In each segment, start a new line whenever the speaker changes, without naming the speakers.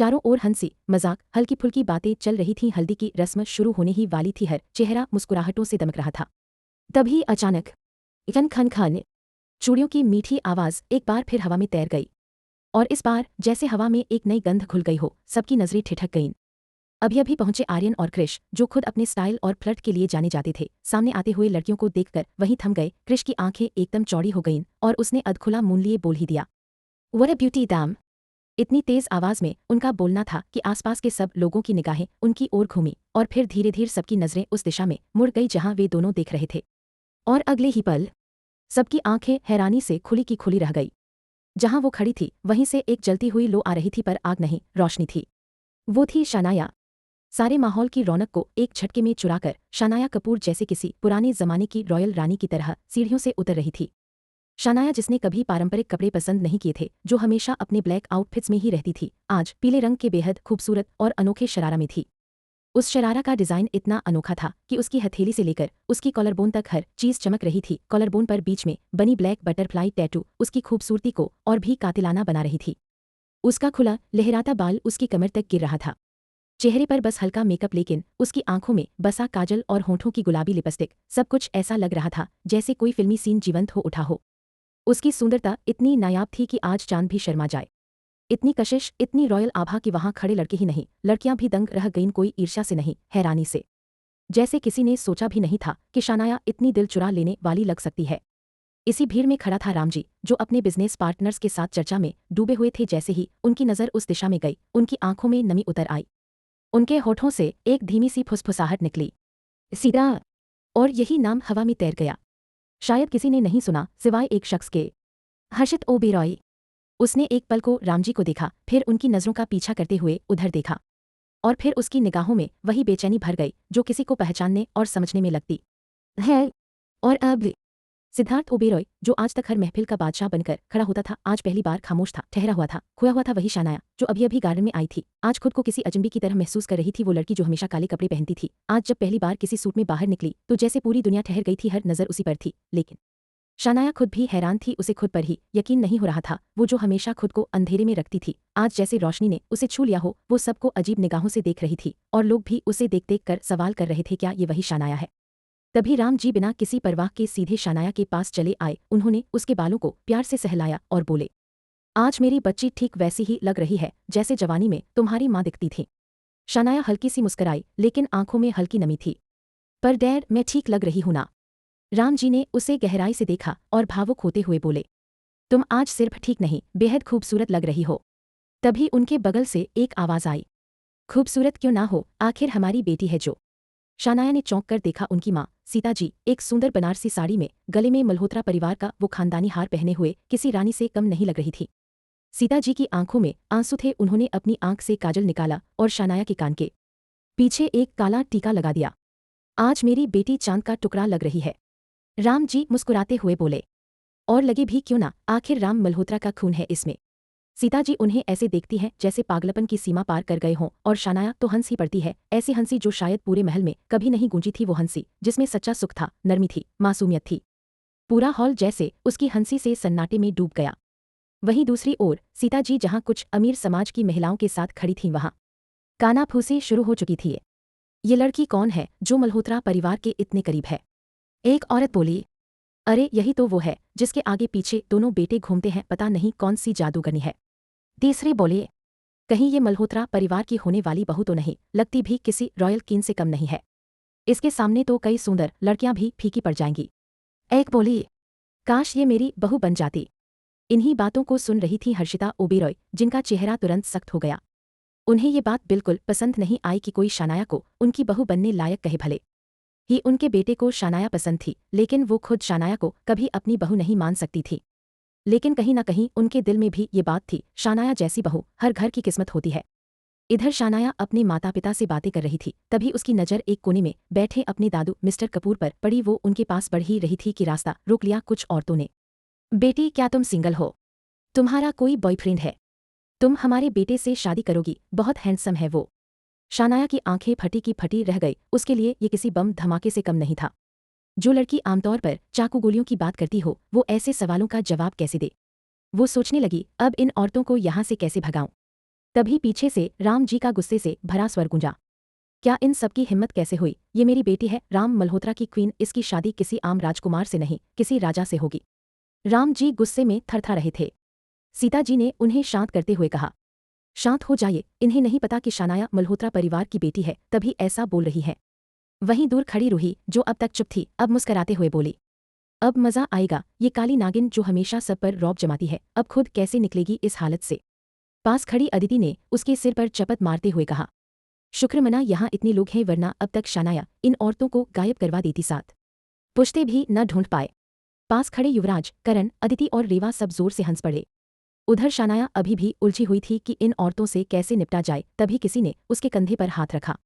चारों ओर हंसी मजाक हल्की फुल्की बातें चल रही थीं। हल्दी की रस्म शुरू होने ही वाली थी। हर चेहरा मुस्कुराहटों से दमक रहा था। तभी अचानक खन खन खन चूड़ियों की मीठी आवाज एक बार फिर हवा में तैर गई। और इस बार जैसे हवा में एक नई गंध घुल गई हो। सबकी नजरें ठिठक गईं। अभी अभी पहुंचे आर्यन और क्रिश, जो खुद अपने स्टाइल और फ्लर्ट के लिए जाने जाते थे, सामने आते हुए लड़कियों को देखकर वहीं थम गए। क्रिश की आंखें एकदम चौड़ी हो गईं और उसने अधखुला मुंह लिए बोल ही दिया, व्हाट अ ब्यूटी डैम। इतनी तेज आवाज में उनका बोलना था कि आसपास के सब लोगों की निगाहें उनकी ओर घूमी और फिर धीरे धीरे सबकी नजरें उस दिशा में मुड़ गई जहां वे दोनों देख रहे थे। और अगले ही पल सबकी आंखें हैरानी से खुली की खुली रह गई। जहां वो खड़ी थी वहीं से एक जलती हुई लो आ रही थी, पर आग नहीं, रोशनी थी। वो थी शनाया। सारे माहौल की रौनक को एक झटके में चुराकर शनाया कपूर जैसे किसी पुराने जमाने की रॉयल रानी की तरह सीढ़ियों से उतर रही थी। शनाया, जिसने कभी पारंपरिक कपड़े पसंद नहीं किए थे, जो हमेशा अपने ब्लैक आउटफिट्स में ही रहती थी, आज पीले रंग के बेहद खूबसूरत और अनोखे शरारा में थी। उस शरारा का डिजाइन इतना अनोखा था कि उसकी हथेली से लेकर उसकी कॉलरबोन तक हर चीज चमक रही थी। कॉलरबोन पर बीच में बनी ब्लैक बटरफ्लाई टैटू उसकी खूबसूरती को और भी कातिलाना बना रही थी। उसका खुला लहराता बाल उसकी कमर तक गिर रहा था। चेहरे पर बस हल्का मेकअप, लेकिन उसकी आंखों में बसा काजल और होंठों की गुलाबी लिपस्टिक, सब कुछ ऐसा लग रहा था जैसे कोई फिल्मी सीन जीवंत हो उठा हो। उसकी सुंदरता इतनी नायाब थी कि आज चांद भी शर्मा जाए। इतनी कशिश, इतनी रॉयल आभा कि वहां खड़े लड़के ही नहीं, लड़कियां भी दंग रह गईं। कोई ईर्ष्या से नहीं, हैरानी से। जैसे किसी ने सोचा भी नहीं था कि शनाया इतनी दिल चुरा लेने वाली लग सकती है। इसी भीड़ में खड़ा था रामजी, जो अपने बिजनेस पार्टनर्स के साथ चर्चा में डूबे हुए थे। जैसे ही उनकी नजर उस दिशा में गई, उनकी आंखों में नमी उतर आई। उनके होठों से एक धीमी सी फुसफुसाहट निकली, सीधा। और यही नाम हवा में तैर गया। शायद किसी ने नहीं सुना सिवाय एक शख्स के, हर्षित ओबेरॉय। उसने एक पल को रामजी को देखा, फिर उनकी नजरों का पीछा करते हुए उधर देखा। और फिर उसकी निगाहों में वही बेचैनी भर गई जो किसी को पहचानने और समझने में लगती है। और अब सिद्धार्थ ओबेरॉय, जो आज तक हर महफिल का बादशाह बनकर खड़ा होता था, आज पहली बार खामोश था, ठहरा हुआ था, खोया हुआ था। वही शनाया, जो अभी अभी गार्डन में आई थी, आज खुद को किसी अजनबी की तरह महसूस कर रही थी। वो लड़की जो हमेशा काले कपड़े पहनती थी, आज जब पहली बार किसी सूट में बाहर निकली तो जैसे पूरी दुनिया ठहर गई थी। हर नजर उसी पर थी, लेकिन शनाया खुद भी हैरान थी। उसे खुद पर ही यकीन नहीं हो रहा था। वो जो हमेशा खुद को अंधेरे में रखती थी, आज जैसे रोशनी ने उसे छू लिया हो। वो सबको अजीब निगाहों से देख रही थी और लोग भी उसे देख देख कर सवाल कर रहे थे, क्या ये वही शनाया है। तभी राम जी बिना किसी परवाह के सीधे शनाया के पास चले आए। उन्होंने उसके बालों को प्यार से सहलाया और बोले, आज मेरी बच्ची ठीक वैसी ही लग रही है जैसे जवानी में तुम्हारी माँ दिखती थी। शनाया हल्की सी मुस्कुराई, लेकिन आंखों में हल्की नमी थी। पर डैड, मैं ठीक लग रही हूं ना? राम जी ने उसे गहराई से देखा और भावुक होते हुए बोले, तुम आज सिर्फ ठीक नहीं, बेहद खूबसूरत लग रही हो। तभी उनके बगल से एक आवाज आई, खूबसूरत क्यों ना हो, आखिर हमारी बेटी है जो। शनाया ने चौंक कर देखा। उनकी माँ सीता जी एक सुंदर बनारसी साड़ी में, गले में मल्होत्रा परिवार का वो खानदानी हार पहने हुए किसी रानी से कम नहीं लग रही थी। सीता जी की आंखों में आंसू थे। उन्होंने अपनी आंख से काजल निकाला और शनाया के कान के पीछे एक काला टीका लगा दिया। आज मेरी बेटी चांद का टुकड़ा लग रही है। राम जी मुस्कुराते हुए बोले, और लगे भी क्यों ना, आखिर राम मल्होत्रा का खून है इसमें। सीता जी उन्हें ऐसे देखती हैं जैसे पागलपन की सीमा पार कर गए हों, और शनाया तो हंस ही पड़ती है, ऐसी हंसी जो शायद पूरे महल में कभी नहीं गूंजी थी। वो हंसी जिसमें सच्चा सुख था, नरमी थी, मासूमियत थी। पूरा हॉल जैसे उसकी हंसी से सन्नाटे में डूब गया। वहीं दूसरी ओर सीता जी, जहां कुछ अमीर समाज की महिलाओं के साथ खड़ी थीं, वहां कानाफूसी शुरू हो चुकी थी। ये लड़की कौन है जो मल्होत्रा परिवार के इतने करीब है? एक औरत बोली, अरे यही तो वो है जिसके आगे पीछे दोनों बेटे घूमते हैं, पता नहीं कौन सी जादूगरनी है। तीसरे बोले, कहीं ये मल्होत्रा परिवार की होने वाली बहू तो नहीं, लगती भी किसी रॉयल क्वीन से कम नहीं है। इसके सामने तो कई सुंदर लड़कियां भी फीकी पड़ जाएंगी। एक बोली, काश ये मेरी बहू बन जाती। इन्हीं बातों को सुन रही थी हर्षिता ओबेरॉय, जिनका चेहरा तुरंत सख्त हो गया। उन्हें ये बात बिल्कुल पसंद नहीं आई कि कोई शनाया को उनकी बहू बनने लायक कहे। भले ही उनके बेटे को शनाया पसंद थी, लेकिन वो खुद शनाया को कभी अपनी बहू नहीं मान सकती थी। लेकिन कहीं न कहीं उनके दिल में भी ये बात थी, शनाया जैसी बहू हर घर की किस्मत होती है। इधर शनाया अपने माता पिता से बातें कर रही थी, तभी उसकी नज़र एक कोने में बैठे अपने दादू मिस्टर कपूर पर पड़ी। वो उनके पास बढ़ ही रही थी कि रास्ता रोक लिया कुछ औरतों ने। बेटी, क्या तुम सिंगल हो? तुम्हारा कोई बॉयफ्रेंड है? तुम हमारे बेटे से शादी करोगी? बहुत हैंडसम है वो। शनाया की आंखें फटी की फटी रह गई। उसके लिए ये किसी बम धमाके से कम नहीं था। जो लड़की आमतौर पर चाकू गोलियों की बात करती हो, वो ऐसे सवालों का जवाब कैसे दे? वो सोचने लगी, अब इन औरतों को यहाँ से कैसे भगाऊं। तभी पीछे से राम जी का गुस्से से भरा स्वर गूंजा। क्या इन सबकी हिम्मत कैसे हुई? ये मेरी बेटी है, राम मल्होत्रा की क्वीन, इसकी शादी किसी आम राजकुमार से नहीं, किसी राजा से होगी। राम जी गुस्से में थरथरा रहे थे। सीता जी ने उन्हें शांत करते हुए कहा, शांत हो जाइए, इन्हें नहीं पता कि शानाया मल्होत्रा परिवार की बेटी है, तभी ऐसा बोल रही है। वहीं दूर खड़ी रूही, जो अब तक चुप थी, अब मुस्कराते हुए बोली, अब मजा आएगा, ये काली नागिन जो हमेशा सब पर रौब जमाती है, अब खुद कैसे निकलेगी इस हालत से। पास खड़ी अदिति ने उसके सिर पर चपत मारते हुए कहा, शुक्र मना यहाँ इतने लोग हैं, वरना अब तक शानाया इन औरतों को गायब करवा देती, साथ पुश्ते भी न ढूंढ पाए। पास खड़े युवराज, करण, अदिति और रेवा सब जोर से हंस पड़े। उधर शानाया अभी भी उलझी हुई थी कि इन औरतों से कैसे निपटा जाए, तभी किसी ने उसके कंधे पर हाथ रखा।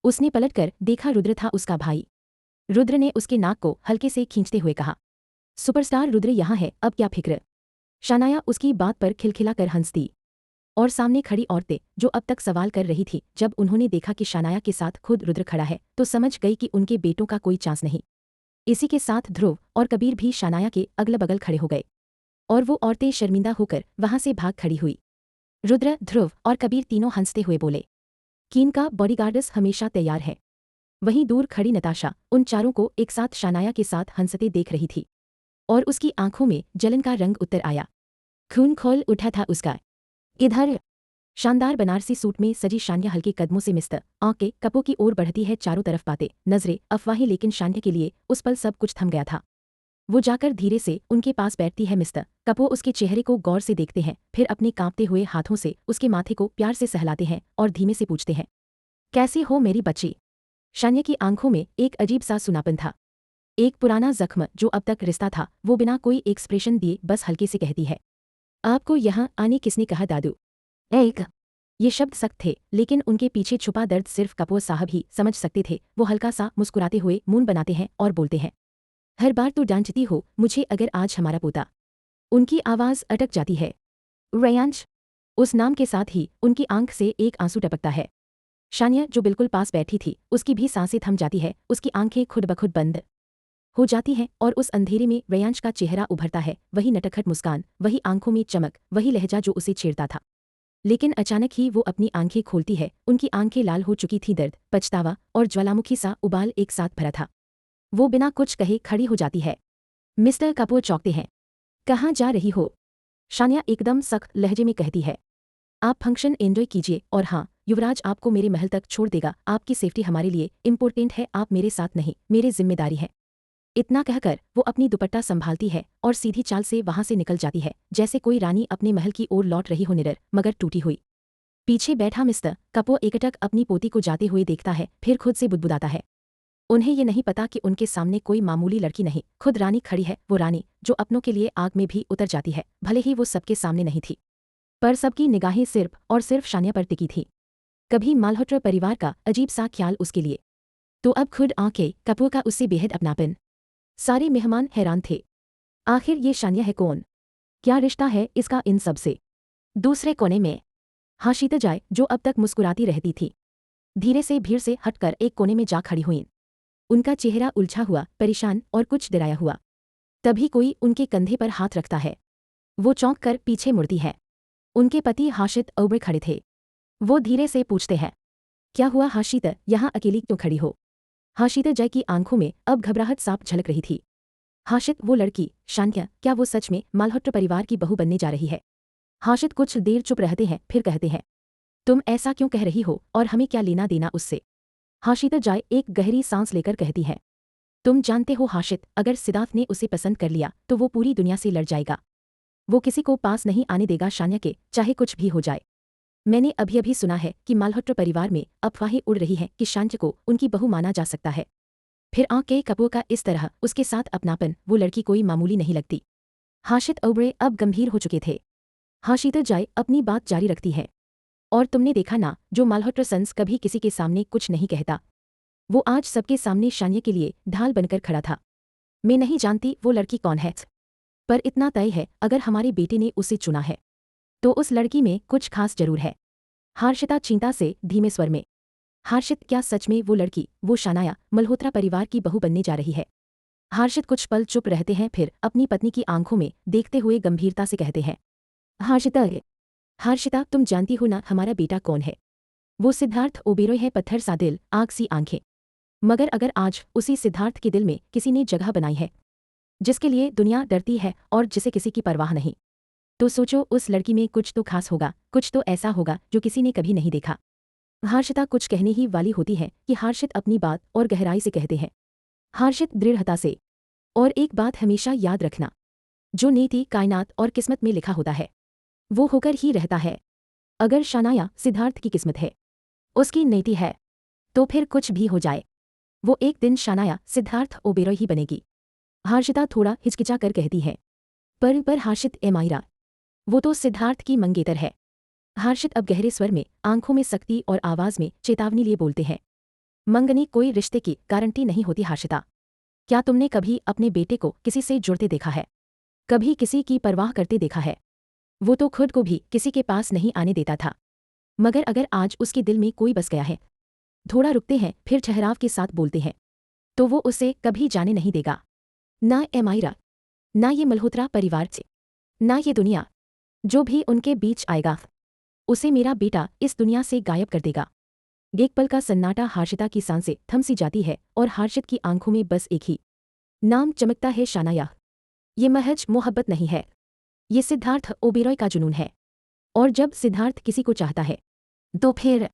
उसने पलटकर देखा, रुद्र था उसका भाई। रुद्र ने उसके नाक को हल्के से खींचते हुए कहा, सुपरस्टार रुद्र यहाँ है, अब क्या फिक्र। शानाया उसकी बात पर खिलखिलाकर हंस दी। और सामने खड़ी औरतें, जो अब तक सवाल कर रही थी, जब उन्होंने देखा कि शानाया के साथ खुद रुद्र खड़ा है, तो समझ गई कि उनके बेटों का कोई चांस नहीं। इसी के साथ ध्रुव और कबीर भी शानाया के अगल बगल खड़े हो गए, और वो औरतें शर्मिंदा होकर वहां से भाग खड़ी हुई। रुद्र, ध्रुव और कबीर तीनों हंसते हुए बोले, कीन का बॉडीगार्ड्स हमेशा तैयार है। वहीं दूर खड़ी नताशा उन चारों को एक साथ शानाया के साथ हंसते देख रही थी, और उसकी आंखों में जलन का रंग उतर आया। खून खोल उठा था उसका। इधर शानदार बनारसी सूट में सजी शान्या हल्के कदमों से मिस्टर आंके कपो की ओर बढ़ती है, चारों तरफ बातें, नजरें, अफवाहें, लेकिन शान्या के लिए उस पल सब कुछ थम गया था। वो जाकर धीरे से उनके पास बैठती है। मिस्टर कपो उसके चेहरे को गौर से देखते हैं, फिर अपने कांपते हुए हाथों से उसके माथे को प्यार से सहलाते हैं और धीमे से पूछते हैं, कैसी हो मेरी बच्ची। शान्या की आंखों में एक अजीब सा सुनापन था, एक पुराना जख्म जो अब तक रिश्ता था। वो बिना कोई एक्सप्रेशन दिए बस हल्के से कहती है, आपको यहाँ आने किसने कहा दादू। एक ये शब्द सख्त थे, लेकिन उनके पीछे छुपा दर्द सिर्फ कपूर साहब ही समझ सकते थे। वो हल्का सा मुस्कुराते हुए मुंह बनाते हैं और बोलते हैं, हर बार तो डांटती हो मुझे, अगर आज हमारा पोता। उनकी आवाज़ अटक जाती है। रेयांश, उस नाम के साथ ही उनकी आंख से एक आंसू टपकता है। शानिया जो बिल्कुल पास बैठी थी, उसकी भी सांसें थम जाती है, उसकी आंखें खुद ब खुद बंद हो जाती हैं, और उस अंधेरे में रेयांश का चेहरा उभरता है, वही नटखट मुस्कान, वही आंखों में चमक, वही लहजा जो उसे छेड़ता था। लेकिन अचानक ही वो अपनी आंखें खोलती है, उनकी आंखें लाल हो चुकी थी, दर्द, पछतावा और ज्वालामुखी सा उबाल एक साथ भरा था। वो बिना कुछ कहे खड़ी हो जाती है। मिस्टर कपूर चौंकते हैं। कहाँ जा रही हो? शानिया एकदम सख्त लहजे में कहती है, आप फंक्शन एंजॉय कीजिए, और हाँ, युवराज आपको मेरे महल तक छोड़ देगा, आपकी सेफ्टी हमारे लिए इम्पोर्टेंट है, आप मेरे साथ नहीं, मेरी जिम्मेदारी है। इतना कहकर वो अपनी दुपट्टा संभालती है और सीधी चाल से वहां से निकल जाती है, जैसे कोई रानी अपने महल की ओर लौट रही हो, निडर मगर टूटी हुई। पीछे बैठा मिस्टर कपूर एकटक अपनी पोती को जाते हुए देखता है, फिर खुद से बुदबुदाता है। उन्हें ये नहीं पता कि उनके सामने कोई मामूली लड़की नहीं, खुद रानी खड़ी है, वो रानी जो अपनों के लिए आग में भी उतर जाती है, भले ही वो सबके सामने नहीं थी, पर सबकी निगाहें सिर्फ और सिर्फ शानिया पर टिकी थी। कभी माल्होत्रा परिवार का अजीब सा ख्याल उसके लिए, तो अब खुद आंखें कपूर का उससे बेहद अपनापन। सारे मेहमान हैरान थे। आखिर ये शानिया है कौन? क्या रिश्ता है इसका इन सब से? दूसरे कोने में हाशिता जाए, जो अब तक मुस्कुराती रहती थी, धीरे से भीड़ से हटकर एक कोने में जा खड़ी हुईं। उनका चेहरा उलझा हुआ, परेशान और कुछ डराया हुआ। तभी कोई उनके कंधे पर हाथ रखता है। वो चौंक कर पीछे मुड़ती है। उनके पति हाशिद ओबरे खड़े थे। वो धीरे से पूछते हैं, क्या हुआ हाशिता, यहाँ अकेली क्यों खड़ी हो? हाशिता जय की आंखों में अब घबराहट साफ झलक रही थी। हाशिद, वो लड़की शान्या, क्या वो सच में माल्होत्रा परिवार की बहू बनने जा रही है? हाशिद कुछ देर चुप रहते हैं, फिर कहते हैं, तुम ऐसा क्यों कह रही हो, और हमें क्या लेना देना उससे? हाशिदा जाय एक गहरी सांस लेकर कहती है, तुम जानते हो हाशिद, अगर सिद्धार्थ ने उसे पसंद कर लिया तो वो पूरी दुनिया से लड़ जाएगा। वो किसी को पास नहीं आने देगा शान्या के, चाहे कुछ भी हो जाए। मैंने अभी अभी सुना है कि माल्होत्रा परिवार में अफवाहें उड़ रही हैं कि शान्या को उनकी बहू माना जा सकता है। फिर आंके कपूर का इस तरह उसके साथ अपनापन, वो लड़की कोई मामूली नहीं लगती। हाशिद ओबरे अब गंभीर हो चुके थे। हाशिदा जाय अपनी बात जारी रखती है, और तुमने देखा ना, जो माल्होत्रा सन्स कभी किसी के सामने कुछ नहीं कहता, वो आज सबके सामने शान्या के लिए ढाल बनकर खड़ा था। मैं नहीं जानती वो लड़की कौन है, पर इतना तय है, अगर हमारे बेटे ने उसे चुना है तो उस लड़की में कुछ खास जरूर है। हर्षिता चिंता से धीमे स्वर में, हर्षित, क्या सच में वो लड़की, वो शानाया, मल्होत्रा परिवार की बहू बनने जा रही है? हर्षित कुछ पल चुप रहते हैं, फिर अपनी पत्नी की आंखों में देखते हुए गंभीरता से कहते हैं, हर्षिता, हर्षिता, तुम जानती हो ना हमारा बेटा कौन है? वो सिद्धार्थ ओबेरॉय है, पत्थर सा दिल, आग सी आंखें। मगर अगर आज उसी सिद्धार्थ के दिल में किसी ने जगह बनाई है, जिसके लिए दुनिया डरती है और जिसे किसी की परवाह नहीं, तो सोचो उस लड़की में कुछ तो खास होगा, कुछ तो ऐसा होगा जो किसी ने कभी नहीं देखा। हर्षिता कुछ कहने ही वाली होती है कि हर्षित अपनी बात और गहराई से कहते हैं। हर्षित दृढ़ता से। और एक बात हमेशा याद रखना, जो नीति कायनात और किस्मत में लिखा होता है वो होकर ही रहता है। अगर शनाया सिद्धार्थ की किस्मत है, उसकी नीति है, तो फिर कुछ भी हो जाए, वो एक दिन शनाया सिद्धार्थ ओबेरॉय ही बनेगी। हर्षिता थोड़ा हिचकिचा कर कहती है। पर हर्षित ए मायरा, वो तो सिद्धार्थ की मंगेतर है। हर्षित अब गहरे स्वर में, आंखों में सख्ती और आवाज में चेतावनी लिए बोलते हैं। मंगनी कोई रिश्ते की गारंटी नहीं होती हर्षिता। क्या तुमने कभी अपने बेटे को किसी से जुड़ते देखा है? कभी किसी की परवाह करते देखा है? वो तो खुद को भी किसी के पास नहीं आने देता था। मगर अगर आज उसके दिल में कोई बस गया है, थोड़ा रुकते हैं फिर ठहराव के साथ बोलते हैं, तो वो उसे कभी जाने नहीं देगा। ना ए मायरा, ना ये मल्होत्रा परिवार से, ना ये दुनिया, जो भी उनके बीच आएगा उसे मेरा बेटा इस दुनिया से गायब कर देगा। एक पल का सन्नाटा, हर्षिता की सांसें थम सी जाती है और हर्षित की आंखों में बस एक ही नाम चमकता है, शनाया। ये महज मोहब्बत नहीं है, ये सिद्धार्थ ओबेरॉय का जुनून है। और जब सिद्धार्थ किसी को चाहता है, तो फिर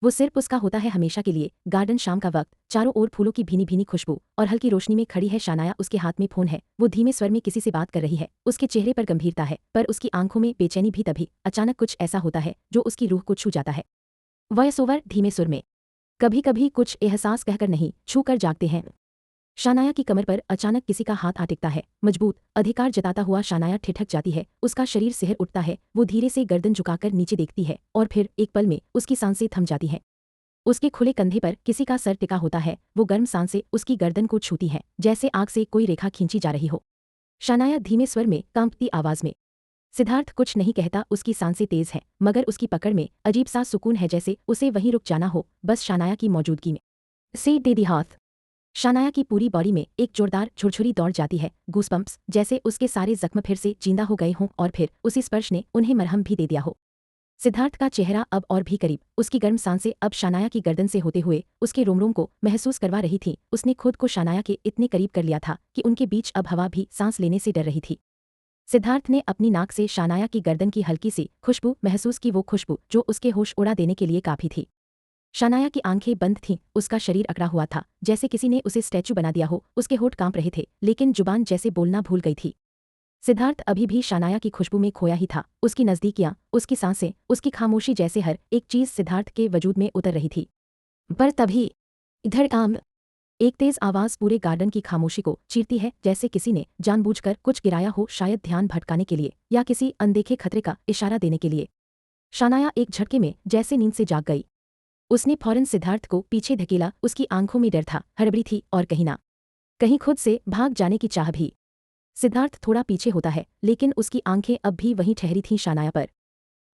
वो सिर्फ उसका होता है हमेशा के लिए। गार्डन, शाम का वक्त, चारों ओर फूलों की भीनी भीनी खुशबू और हल्की रोशनी में खड़ी है शनाया। उसके हाथ में फोन है, वो धीमे स्वर में किसी से बात कर रही है। उसके चेहरे पर गंभीरता है, पर उसकी आंखों में बेचैनी भी। तभी अचानक कुछ ऐसा होता है जो उसकी रूह को छू जाता है। वॉइस ओवर धीमे सुर में, कभी कभी कुछ एहसास कहकर नहीं, छू कर जागते हैं। शानाया की कमर पर अचानक किसी का हाथ आ टिकता है, मजबूत, अधिकार जताता हुआ। शानाया ठिठक जाती है, उसका शरीर सिहर उठता है। वो धीरे से गर्दन झुकाकर नीचे देखती है और फिर एक पल में उसकी सांसें थम जाती हैं। उसके खुले कंधे पर किसी का सर टिका होता है। वो गर्म सांसें उसकी गर्दन को छूती हैं, जैसे आग से कोई रेखा खींची जा रही हो। शानाया धीमे स्वर में, कांपती आवाज में, सिद्धार्थ कुछ नहीं कहता। उसकी सांसें तेज हैं, मगर उसकी पकड़ में अजीब सा सुकून है, जैसे उसे वहीं रुक जाना हो, बस शानाया की मौजूदगी में। से दे दी हाथ। शानाया की पूरी बॉडी में एक जोरदार झुरझुरी दौड़ जाती है, गूसबम्प्स, जैसे उसके सारे जख्म फिर से जिंदा हो गए हों और फिर उसी स्पर्श ने उन्हें मरहम भी दे दिया हो। सिद्धार्थ का चेहरा अब और भी करीब, उसकी गर्म सांसें अब शानाया की गर्दन से होते हुए उसके रोम को महसूस करवा रही थीं। उसने खुद को शानाया के इतने करीब कर लिया था कि उनके बीच अब हवा भी सांस लेने से डर रही थी। सिद्धार्थ ने अपनी नाक से शानाया की गर्दन की हल्की सी खुशबू महसूस की, वो खुशबू जो उसके होश उड़ा देने के लिए काफी थी। शानाया की आंखें बंद थीं, उसका शरीर अकड़ा हुआ था, जैसे किसी ने उसे स्टैचू बना दिया हो। उसके होठ कांप रहे थे, लेकिन जुबान जैसे बोलना भूल गई थी। सिद्धार्थ अभी भी शानाया की खुशबू में खोया ही था। उसकी नजदीकियां, उसकी सांसें, उसकी खामोशी, जैसे हर एक चीज सिद्धार्थ के वजूद में उतर रही थी। पर तभी इधर काम, एक तेज आवाज पूरे गार्डन की खामोशी को चीरती है, जैसे किसी ने जानबूझकर कुछ गिराया हो, शायद ध्यान भटकाने के लिए या किसी अनदेखे खतरे का इशारा देने के लिए। शानाया एक झटके में जैसे नींद से जाग गई। उसने फौरन सिद्धार्थ को पीछे धकेला। उसकी आंखों में डर था, हड़बड़ी थी और कहीं ना कहीं खुद से भाग जाने की चाह भी। सिद्धार्थ थोड़ा पीछे होता है, लेकिन उसकी आंखें अब भी वहीं ठहरी थीं शानाया पर।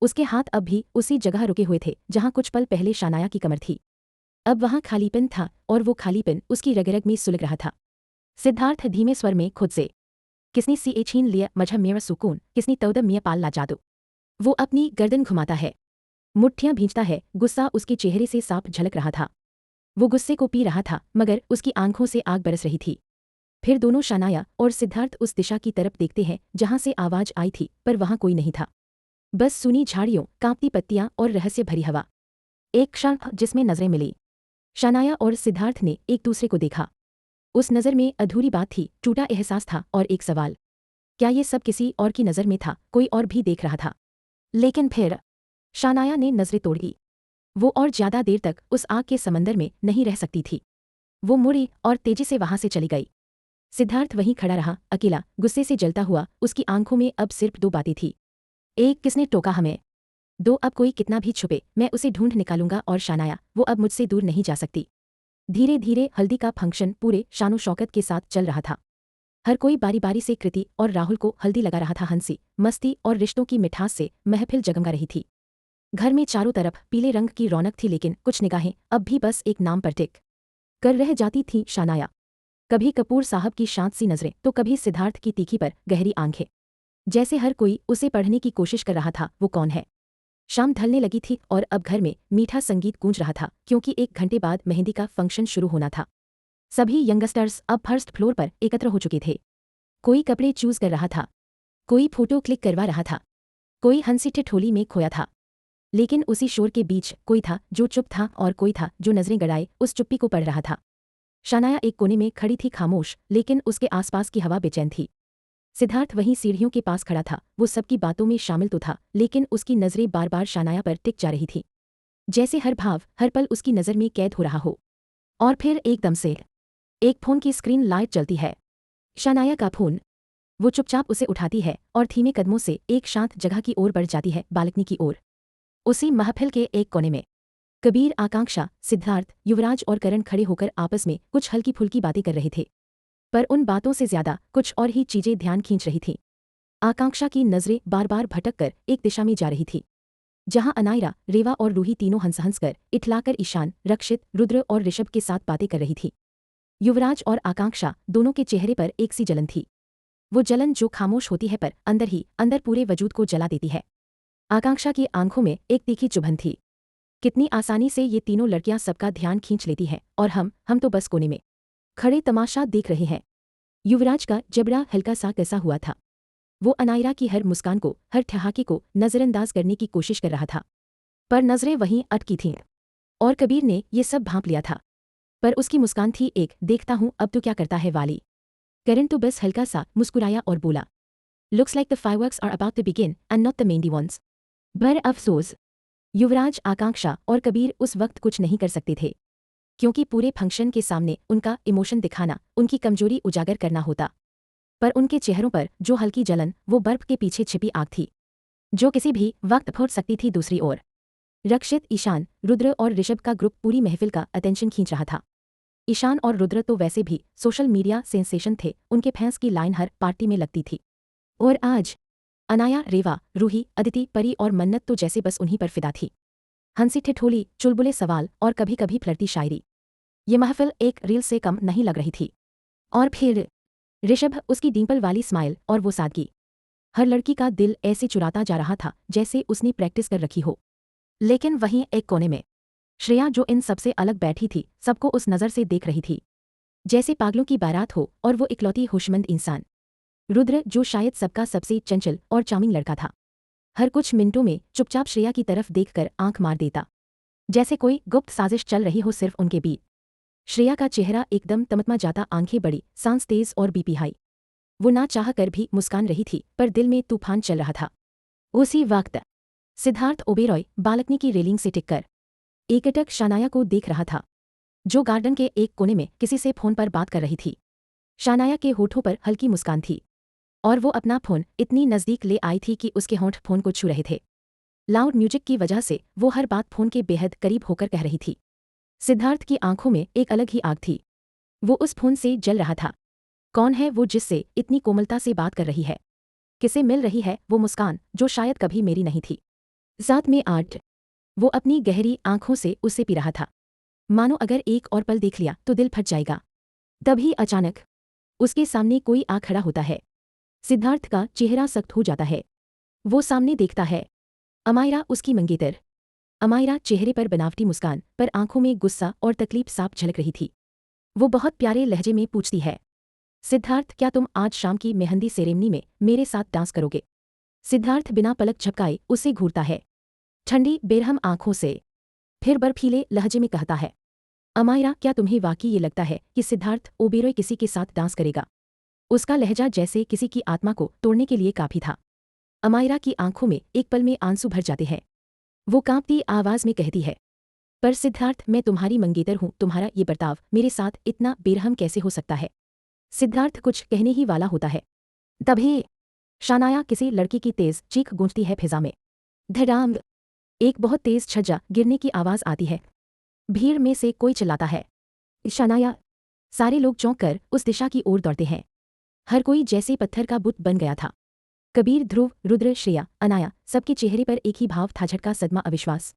उसके हाथ अब भी उसी जगह रुके हुए थे जहां कुछ पल पहले शानाया की कमर थी। अब वहां खालीपन था और वो खालीपन उसकी रग-रग में सुलग रहा था। सिद्धार्थ धीमे स्वर में खुद से, किसने सी छीन लिया मझा मेरा सुकून, किसने तौदम मिया पाल ला जादू। वो अपनी गर्दन घुमाता है, मुट्ठियां भींचता है, गुस्सा उसके चेहरे से साफ झलक रहा था। वो गुस्से को पी रहा था, मगर उसकी आंखों से आग बरस रही थी। फिर दोनों शानाया और सिद्धार्थ उस दिशा की तरफ देखते हैं जहां से आवाज आई थी, पर वहां कोई नहीं था। बस सूनी झाड़ियों, कांपती पत्तियां और रहस्य भरी हवा। एक क्षण जिसमें नजरें मिली। शानाया और सिद्धार्थ ने एक दूसरे को देखा। उस नजर में अधूरी बात थी, टूटा एहसास था और एक सवाल, क्या ये सब किसी और की नजर में था? कोई और भी देख रहा था? लेकिन फिर शानाया ने नजरें तोड़ी। वो और ज्यादा देर तक उस आग के समंदर में नहीं रह सकती थी। वो मुड़ी और तेजी से वहां से चली गई। सिद्धार्थ वहीं खड़ा रहा, अकेला, गुस्से से जलता हुआ। उसकी आंखों में अब सिर्फ दो बातें थी। एक, किसने टोका हमें? दो, अब कोई कितना भी छुपे मैं उसे ढूंढ निकालूंगा। और शानाया, वो अब मुझसे दूर नहीं जा सकती। धीरे धीरे हल्दी का फंक्शन पूरे शानो शौकत के साथ चल रहा था। हर कोई बारी बारी से कृति और राहुल को हल्दी लगा रहा था। हंसी, मस्ती और रिश्तों की मिठास से महफिल जगमगा रही थी। घर में चारों तरफ पीले रंग की रौनक थी, लेकिन कुछ निगाहें अब भी बस एक नाम पर टिक कर रह जाती थीं, शानाया। कभी कपूर साहब की शांत सी नजरें, तो कभी सिद्धार्थ की तीखी पर गहरी आंखें, जैसे हर कोई उसे पढ़ने की कोशिश कर रहा था, वो कौन है? शाम ढलने लगी थी और अब घर में मीठा संगीत गूंज रहा था क्योंकि 1 घंटे बाद मेहंदी का फंक्शन शुरू होना था। सभी यंगस्टर्स अब फर्स्ट फ्लोर पर एकत्र हो चुके थे। कोई कपड़े चूज कर रहा था, कोई फोटो क्लिक करवा रहा था, कोई हंसी ठिठोली में खोया था। लेकिन उसी शोर के बीच कोई था जो चुप था और कोई था जो नजरें गड़ाए उस चुप्पी को पढ़ रहा था। शानाया एक कोने में खड़ी थी खामोश, लेकिन उसके आसपास की हवा बेचैन थी। सिद्धार्थ वहीं सीढ़ियों के पास खड़ा था। वो सबकी बातों में शामिल तो था, लेकिन उसकी नजरें बार बार शानाया पर टिक जा रही थी, जैसे हर भाव हर पल उसकी नज़र में कैद हो रहा हो। और फिर एकदम से एक फोन की स्क्रीन लाइट जलती है। शानाया का फोन। वो चुपचाप उसे उठाती है और धीमे कदमों से एक शांत जगह की ओर बढ़ जाती है, बालकनी की ओर। उसी महफिल के एक कोने में कबीर, आकांक्षा, सिद्धार्थ, युवराज और करण खड़े होकर आपस में कुछ हल्की फुल्की बातें कर रहे थे। पर उन बातों से ज्यादा कुछ और ही चीजें ध्यान खींच रही थीं। आकांक्षा की नजरें बार बार भटक कर एक दिशा में जा रही थी, जहां अनायरा, रेवा और रूही तीनों हंस हंस कर इठलाकर ईशान, रक्षित, रुद्र और ऋषभ के साथ बातें कर रही थी। युवराज और आकांक्षा दोनों के चेहरे पर एक सी जलन थी। वो जलन जो खामोश होती है पर अंदर ही अंदर पूरे वजूद को जला देती है। आकांक्षा की आंखों में एक तीखी चुभन थी। कितनी आसानी से ये तीनों लड़कियां सबका ध्यान खींच लेती हैं और हम तो बस कोने में खड़े तमाशा देख रहे हैं। युवराज का जबड़ा हल्का सा कैसा हुआ था। वो अनायरा की हर मुस्कान को, हर ठहाके को नजरअंदाज करने की कोशिश कर रहा था, पर नजरें वहीं अटकी थीं। और कबीर ने ये सब भांप लिया था, पर उसकी मुस्कान थी एक देखता हूं अब तो क्या करता है वाली। करण तो बस हल्का सा मुस्कुराया और बोला, looks like the fireworks are about to begin and not the mehndi ones. पर अफसोस, युवराज, आकांक्षा और कबीर उस वक्त कुछ नहीं कर सकते थे, क्योंकि पूरे फंक्शन के सामने उनका इमोशन दिखाना उनकी कमजोरी उजागर करना होता। पर उनके चेहरों पर जो हल्की जलन, वो बर्फ के पीछे छिपी आग थी, जो किसी भी वक्त फूट सकती थी। दूसरी ओर रक्षित, ईशान, रुद्र और ऋषभ का ग्रुप पूरी महफिल का अटेंशन खींच रहा था। ईशान और रुद्र तो वैसे भी सोशल मीडिया सेंसेशन थे, उनके फैंस की लाइन हर पार्टी में लगती थी। और आज अनाया, रेवा, रूही, अदिति, परी और मन्नत तो जैसे बस उन्हीं पर फिदा थी। हंसी ठिठोली, चुलबुले सवाल और कभी कभी फ्लर्टी शायरी। ये महफिल एक रील से कम नहीं लग रही थी। और फिर ऋषभ, उसकी डिंपल वाली स्माइल और वो सादगी, हर लड़की का दिल ऐसे चुराता जा रहा था जैसे उसने प्रैक्टिस कर रखी हो। लेकिन वहीं एक कोने में श्रेया, जो इन सबसे अलग बैठी थी, सबको उस नज़र से देख रही थी जैसे पागलों की बारात हो, और वो इकलौती होशमंद इंसान। रुद्र, जो शायद सबका सबसे चंचल और चार्मिंग लड़का था, हर कुछ मिनटों में चुपचाप श्रेया की तरफ देखकर आंख मार देता, जैसे कोई गुप्त साजिश चल रही हो सिर्फ उनके बीच। श्रेया का चेहरा एकदम तमतमा जाता, आंखें बड़ी, सांस तेज और बीपी हाई। वो ना चाह कर भी मुस्कान रही थी, पर दिल में तूफान चल रहा था। उसी वक्त सिद्धार्थ ओबेरॉय बालकनी की रेलिंग से टिककर एकटक शानाया को देख रहा था, जो गार्डन के एक कोने में किसी से फोन पर बात कर रही थी। शानाया के होठों पर हल्की मुस्कान थी, और वो अपना फोन इतनी नज़दीक ले आई थी कि उसके होंठ फोन को छू रहे थे। लाउड म्यूजिक की वजह से वो हर बात फोन के बेहद करीब होकर कह रही थी। सिद्धार्थ की आंखों में एक अलग ही आग थी। वो उस फोन से जल रहा था। कौन है वो जिससे इतनी कोमलता से बात कर रही है? किसे मिल रही है वो मुस्कान जो शायद कभी मेरी नहीं थी? साथ में आर्ट। वो अपनी गहरी आंखों से उसे पी रहा था, मानो अगर एक और पल देख लिया तो दिल फट जाएगा। तभी अचानक उसके सामने कोई आ खड़ा होता है। सिद्धार्थ का चेहरा सख्त हो जाता है। वो सामने देखता है अमायरा, उसकी मंगेतर। अमायरा, चेहरे पर बनावटी मुस्कान पर आंखों में गुस्सा और तकलीफ साफ झलक रही थी। वो बहुत प्यारे लहजे में पूछती है, सिद्धार्थ, क्या तुम आज शाम की मेहंदी सेरेमनी में मेरे साथ डांस करोगे? सिद्धार्थ बिना पलक झपकाए उसे घूरता है, ठंडी बेरहम आंखों से। फिर बर्फीले लहजे में कहता है, अमायरा, क्या तुम्हें वाकई ये लगता है कि सिद्धार्थ ओबेरॉय किसी के साथ डांस करेगा? उसका लहजा जैसे किसी की आत्मा को तोड़ने के लिए काफी था। अमायरा की आंखों में एक पल में आंसू भर जाते हैं। वो कांपती आवाज में कहती है, पर सिद्धार्थ, मैं तुम्हारी मंगेतर हूं, तुम्हारा ये बर्ताव मेरे साथ इतना बेरहम कैसे हो सकता है? सिद्धार्थ कुछ कहने ही वाला होता है, तभी शानाया, किसी लड़की की तेज चीख गूंजती है फिजा में। धड़ाम, एक बहुत तेज छज्जा गिरने की आवाज आती है। भीड़ में से कोई चिल्लाता है, शानाया। सारे लोग चौंक कर उस दिशा की ओर दौड़ते हैं। हर कोई जैसे पत्थर का बुत बन गया था। कबीर, ध्रुव, रुद्र, श्रेया, अनाया, सबके चेहरे पर एक ही भाव था, झटका, सदमा, अविश्वास।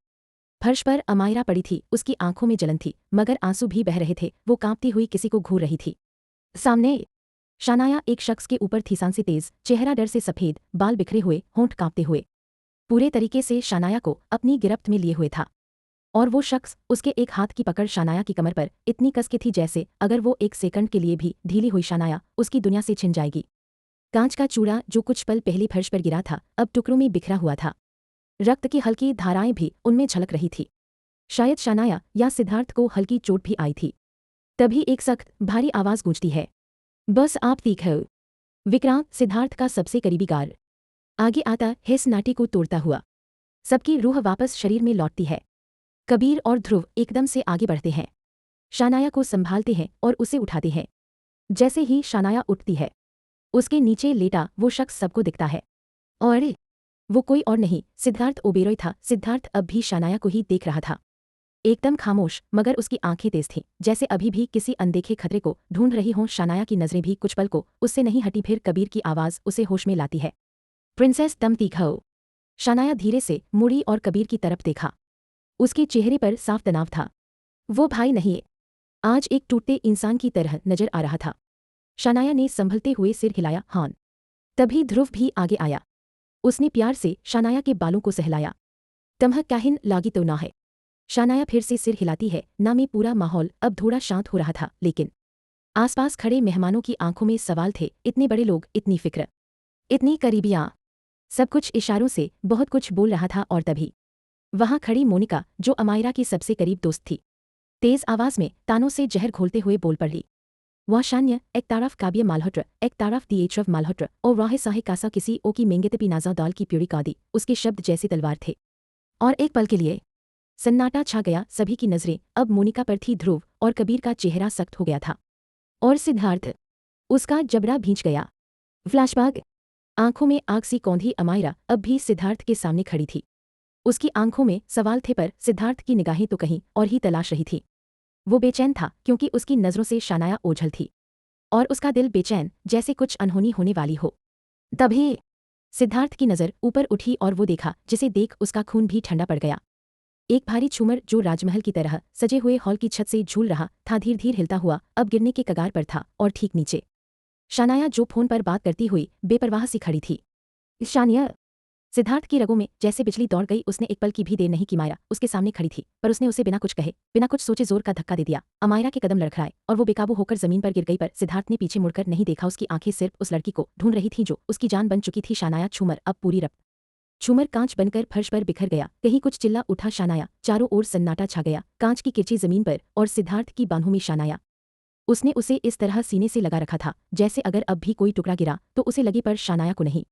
फर्श पर अमायरा पड़ी थी, उसकी आंखों में जलन थी, मगर आंसू भी बह रहे थे। वो कांपती हुई किसी को घूर रही थी। सामने शानाया एक शख्स के ऊपर थी, सांसें तेज, चेहरा डर से सफेद, बाल बिखरे हुए, होंठ कांपते हुए। पूरे तरीके से शानाया को अपनी गिरफ्त में लिए हुए था। और वो शख्स उसके एक हाथ की पकड़ शानाया की कमर पर इतनी कस के थी जैसे अगर वो एक सेकंड के लिए भी ढीली हुई शानाया उसकी दुनिया से छिन जाएगी। कांच का चूड़ा जो कुछ पल पहले फर्श पर गिरा था अब टुकड़ों में बिखरा हुआ था। रक्त की हल्की धाराएं भी उनमें झलक रही थी। शायद शानाया या सिद्धार्थ को हल्की चोट भी आई थी। तभी एक सख्त भारी आवाज गूंजती है, बस आप तीख हो। विक्रांत सिद्धार्थ का सबसे करीबी गार आगे आता है सन्नाटे को तोड़ता हुआ। सबकी रूह वापस शरीर में लौटती है। कबीर और ध्रुव एकदम से आगे बढ़ते हैं, शानाया को संभालते हैं और उसे उठाते हैं। जैसे ही शानाया उठती है उसके नीचे लेटा वो शख्स सबको दिखता है और वो कोई और नहीं सिद्धार्थ ओबेरॉय था। सिद्धार्थ अब भी शानाया को ही देख रहा था, एकदम खामोश, मगर उसकी आंखें तेज थीं, जैसे अभी भी किसी अनदेखे खतरे को ढूंढ रही हों। शानाया की नजरें भी कुछ पल को उससे नहीं हटी। फिर कबीर की आवाज उसे होश में लाती है, प्रिंसेस तुम तीखा हो। शानाया धीरे से मुड़ी और कबीर की तरफ देखा। उसके चेहरे पर साफ तनाव था। वो भाई नहीं, आज एक टूटते इंसान की तरह नजर आ रहा था। शानाया ने संभलते हुए सिर हिलाया, हाँ। तभी ध्रुव भी आगे आया। उसने प्यार से शानाया के बालों को सहलाया। तमह काहिन लागी तो ना है। शानाया फिर से सिर हिलाती है। ना में पूरा माहौल अब थोड़ा शांत हो रहा था, लेकिन आसपास खड़े मेहमानों की आंखों में सवाल थे। इतने बड़े लोग, इतनी फिक्र, इतनी करीबियां, सब कुछ इशारों से बहुत कुछ बोल रहा था। और तभी वहां खड़ी मोनिका, जो अमायरा की सबसे करीब दोस्त थी, तेज आवाज में तानों से जहर घोलते हुए बोल पड़ी, वह शान्य एक तारफ काव्य मालहोत्र, एक तारफ दिएचरव मालहोत्र और वाह साहे कासा किसी ओ की मेंगेते पिनाजा दाल की प्यूरी कादी। उसके शब्द जैसे तलवार थे। और एक पल के लिए सन्नाटा छा गया। सभी की नजरें अब मोनिका पर थी। ध्रुव और कबीर का चेहरा सख्त हो गया था और सिद्धार्थ, उसका जबड़ा भींच गया। फ्लैशबैक, आंखों में आग सी कौंधी अमायरा अब भी सिद्धार्थ के सामने खड़ी थी। उसकी आंखों में सवाल थे, पर सिद्धार्थ की निगाहें तो कहीं और ही तलाश रही थी। वो बेचैन था क्योंकि उसकी नजरों से शानाया ओझल थी और उसका दिल बेचैन, जैसे कुछ अनहोनी होने वाली हो। तभी सिद्धार्थ की नज़र ऊपर उठी और वो देखा, जिसे देख उसका खून भी ठंडा पड़ गया। एक भारी झूमर जो राजमहल की तरह सजे हुए हॉल की छत से झूल रहा था, धीरे धीरे हिलता हुआ अब गिरने के कगार पर था। और ठीक नीचे शानाया, जो फोन पर बात करती हुई बेपरवाह सी खड़ी थी। शानिया, सिद्धार्थ की रगों में जैसे बिजली दौड़ गई। उसने एक पल की भी देर नहीं की। मायरा उसके सामने खड़ी थी, पर उसने उसे बिना कुछ कहे, बिना कुछ सोचे जोर का धक्का दे दिया। अमायरा के कदम लड़खड़ाए और वो बेकाबू होकर जमीन पर गिर गई। पर सिद्धार्थ ने पीछे मुड़कर नहीं देखा। उसकी आंखें सिर्फ उस लड़की को ढूंढ रही थी जो उसकी जान बन चुकी थी। शानाया छूमर अब पूरी रप छूमर कांच बनकर फर्श पर बिखर गया। कहीं कुछ चिल्ला उठा शानाया। चारों ओर सन्नाटा छा गया, कांच की किरची जमीन पर और सिद्धार्थ की बाहों में शानाया। उसने उसे इस तरह सीने से लगा रखा था जैसे अगर अब भी कोई टुकड़ा गिरा तो उसे लगे, पर शानाया को नहीं।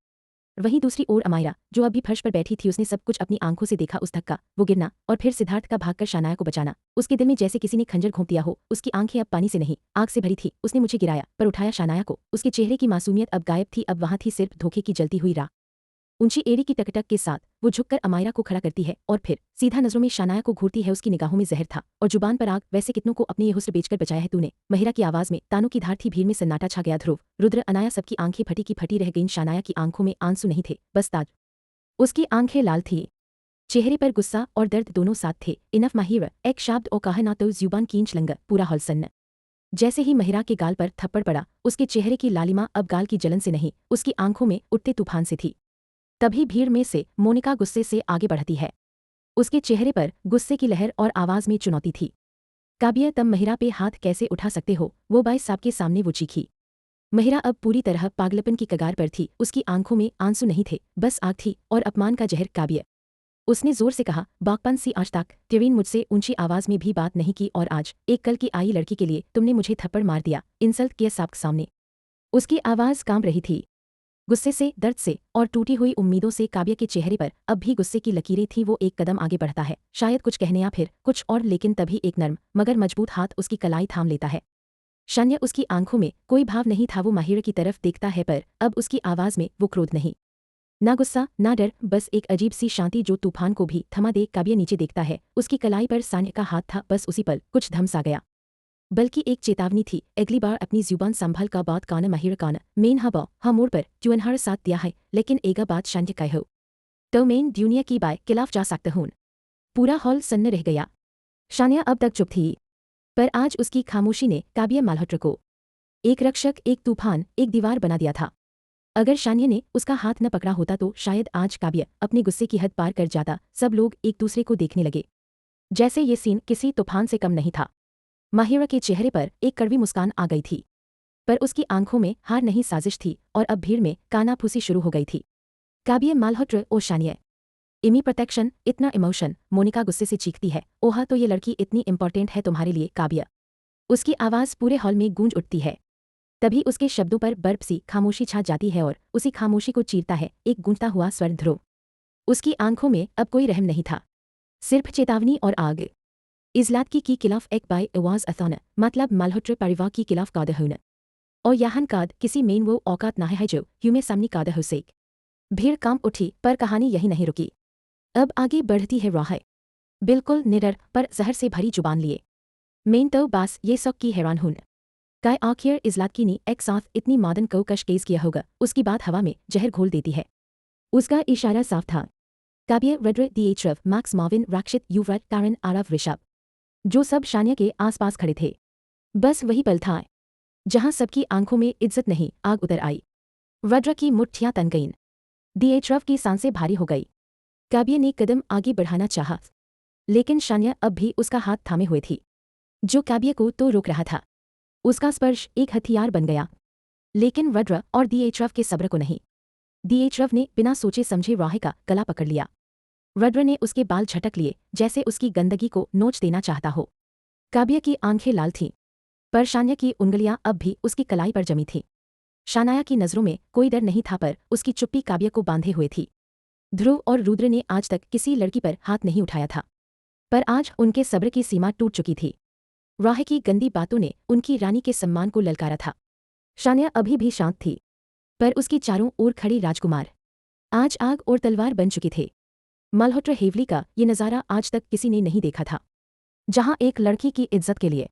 वहीं दूसरी ओर अमायरा, जो अभी फर्श पर बैठी थी, उसने सब कुछ अपनी आंखों से देखा। उस धक्का, वो गिरना और फिर सिद्धार्थ का भागकर शानाया को बचाना। उसके दिल में जैसे किसी ने खंजर घोंप दिया हो। उसकी आंखें अब पानी से नहीं, आग से भरी थी। उसने मुझे गिराया पर उठाया शानाया को। उसके चेहरे की मासूमियत अब गायब थी। अब वहां थी सिर्फ धोखे की जलती हुई राख। ऊंची एड़ी की टकटक के साथ वो झुककर अमायरा को खड़ा करती है और फिर सीधा नजरों में शानाया को घूरती है। उसकी निगाहों में जहर था और जुबान पर आग। वैसे कितनों को अपने ये हुस्न बेचकर बचाया है तूने। महिरा की आवाज में तानों की धार थी। भीड़ में सन्नाटा छा गया। ध्रुव, रुद्र, अनाया, सबकी आंखें फटी की फटी रह गईं। शानाया की आंखों में आंसू नहीं थे, बस ताज। उसकी आंखें लाल थी, चेहरे पर गुस्सा और दर्द दोनों साथ थे। इनफ माहिर, एक शब्द और कहा ना तो जुबान कींच लंगा। पूरा हॉल सन्न। जैसे ही महिरा के गाल पर थप्पड़ पड़ा, उसके चेहरे की लालिमा अब गाल की जलन से नहीं, उसकी आंखों में उठते तूफान से थी। तभी भीड़ में से मोनिका गुस्से से आगे बढ़ती है। उसके चेहरे पर गुस्से की लहर और आवाज में चुनौती थी। काबिया, तुम महिरा पे हाथ कैसे उठा सकते हो? वो बाई साहब के सामने वो चीखी। महिरा अब पूरी तरह पागलपन की कगार पर थी। उसकी आंखों में आंसू नहीं थे, बस आग थी और अपमान का जहर। काबिया, उसने जोर से कहा, बागपन सी आज तक टिरीन मुझसे ऊंची आवाज में भी बात नहीं की और आज एक कल की आई लड़की के लिए तुमने मुझे थप्पड़ मार दिया, इंसल्ट किया सबके सामने। उसकी आवाज कांप रही थी, गुस्से से, दर्द से और टूटी हुई उम्मीदों से। काव्य के चेहरे पर अब भी गुस्से की लकीरें थी। वो एक कदम आगे बढ़ता है, शायद कुछ कहने या फिर कुछ और, लेकिन तभी एक नर्म मगर मजबूत हाथ उसकी कलाई थाम लेता है। शन्य, उसकी आंखों में कोई भाव नहीं था। वो माहिर की तरफ देखता है, पर अब उसकी आवाज में वो क्रोध नहीं, ना गुस्सा, ना डर, बस एक अजीब सी शांति जो तूफान को भी थमा दे। काव्य नीचे देखता है, उसकी कलाई पर सान्य का हाथ था। बस उसी पल कुछ धमसा गया, बल्कि एक चेतावनी थी। अगली बार अपनी जुबान संभाल का बात कान माहिर कान मेन हबा हाँ मोड़ पर जुअनहर साथ दिया है, लेकिन एगा बात शांति कह हो तो मेन दुनिया की बाय खिलाफ जा सकता हूं। पूरा हॉल सन्न रह गया। शानिया अब तक चुप थी, पर आज उसकी खामोशी ने काव्य मालहोत्र को एक रक्षक, एक तूफान, एक दीवार बना दिया था। अगर शान्या ने उसका हाथ न पकड़ा होता तो शायद आज काव्य अपने गुस्से की हद पार कर जाता। सब लोग एक दूसरे को देखने लगे जैसे ये सीन किसी तूफान से कम नहीं था। माहिरा के चेहरे पर एक कड़वी मुस्कान आ गई थी, पर उसकी आंखों में हार नहीं साजिश थी और अब भीड़ में कानाफूसी शुरू हो गई थी। काव्य माल्होत्र ओ शान्या इमी प्रोटेक्शन इतना इमोशन। मोनिका गुस्से से चीखती है, ओहा तो ये लड़की इतनी इंपॉर्टेंट है तुम्हारे लिए काव्य। उसकी आवाज़ पूरे हॉल में गूंज उठती है। तभी उसके शब्दों पर बर्फ सी खामोशी छा जाती है और उसी खामोशी को चीरता है एक गूंजता हुआ स्वर ध्रुव। उसकी आंखों में अब कोई रहम नहीं था, सिर्फ चेतावनी और आग। इजलात की खिलाफ एक बाय आवाज अथाना मतलब माल्होत्र परिवार की खिलाफ कादा होना और याहन काद किसी मेन वो औकात ना है जो यूं में सामने कादा हो सेक। भीड़ कांप उठी पर कहानी यही नहीं रुकी। अब आगे बढ़ती है राह, बिल्कुल निडर पर जहर से भरी जुबान लिए। मेन तो बास ये सब की हैरान हूं काय आखिर इजलात की ने एक साथ इतनी मादन को कशकेज किया होगा। उसकी बात हवा में जहर घोल देती है। उसका इशारा साफ था। काव्य रेड्रे डीएचएफ मैक्स मार्विन रक्षित युवराज कारण आरव ऋषभ जो सब शान्या के आसपास खड़े थे। बस वही पल था जहां सबकी आंखों में इज्जत नहीं आग उतर आई। रड्रा की मुट्ठियां तन गईं, डीएचएफ की सांसें भारी हो गई। काव्य ने कदम आगे बढ़ाना चाहा, लेकिन शान्या अब भी उसका हाथ थामे हुए थी, जो काव्य को तो रोक रहा था। उसका स्पर्श एक हथियार बन गया, लेकिन रड्रा और डीएचएफ के सब्र को नहीं। डीएचएफ ने बिना सोचे समझे राह का गला पकड़ लिया। रड्रा ने उसके बाल झटक लिए जैसे उसकी गंदगी को नोच देना चाहता हो। काव्य की आंखें लाल थीं, पर शान्या की उंगलियां अब भी उसकी कलाई पर जमी थीं। शानाया की नज़रों में कोई डर नहीं था, पर उसकी चुप्पी काव्य को बांधे हुए थी। ध्रुव और रुद्र ने आज तक किसी लड़की पर हाथ नहीं उठाया था, पर आज उनके सब्र की सीमा टूट चुकी थी। राह की गंदी बातों ने उनकी रानी के सम्मान को ललकारा था। शान्या अभी भी शांत थी, पर उसकी चारों ओर खड़ी राजकुमार आज आग और तलवार बन चुके थे। मल्होत्र हेवली का ये नज़ारा आज तक किसी ने नहीं देखा था, जहां एक लड़की की इज्जत के लिए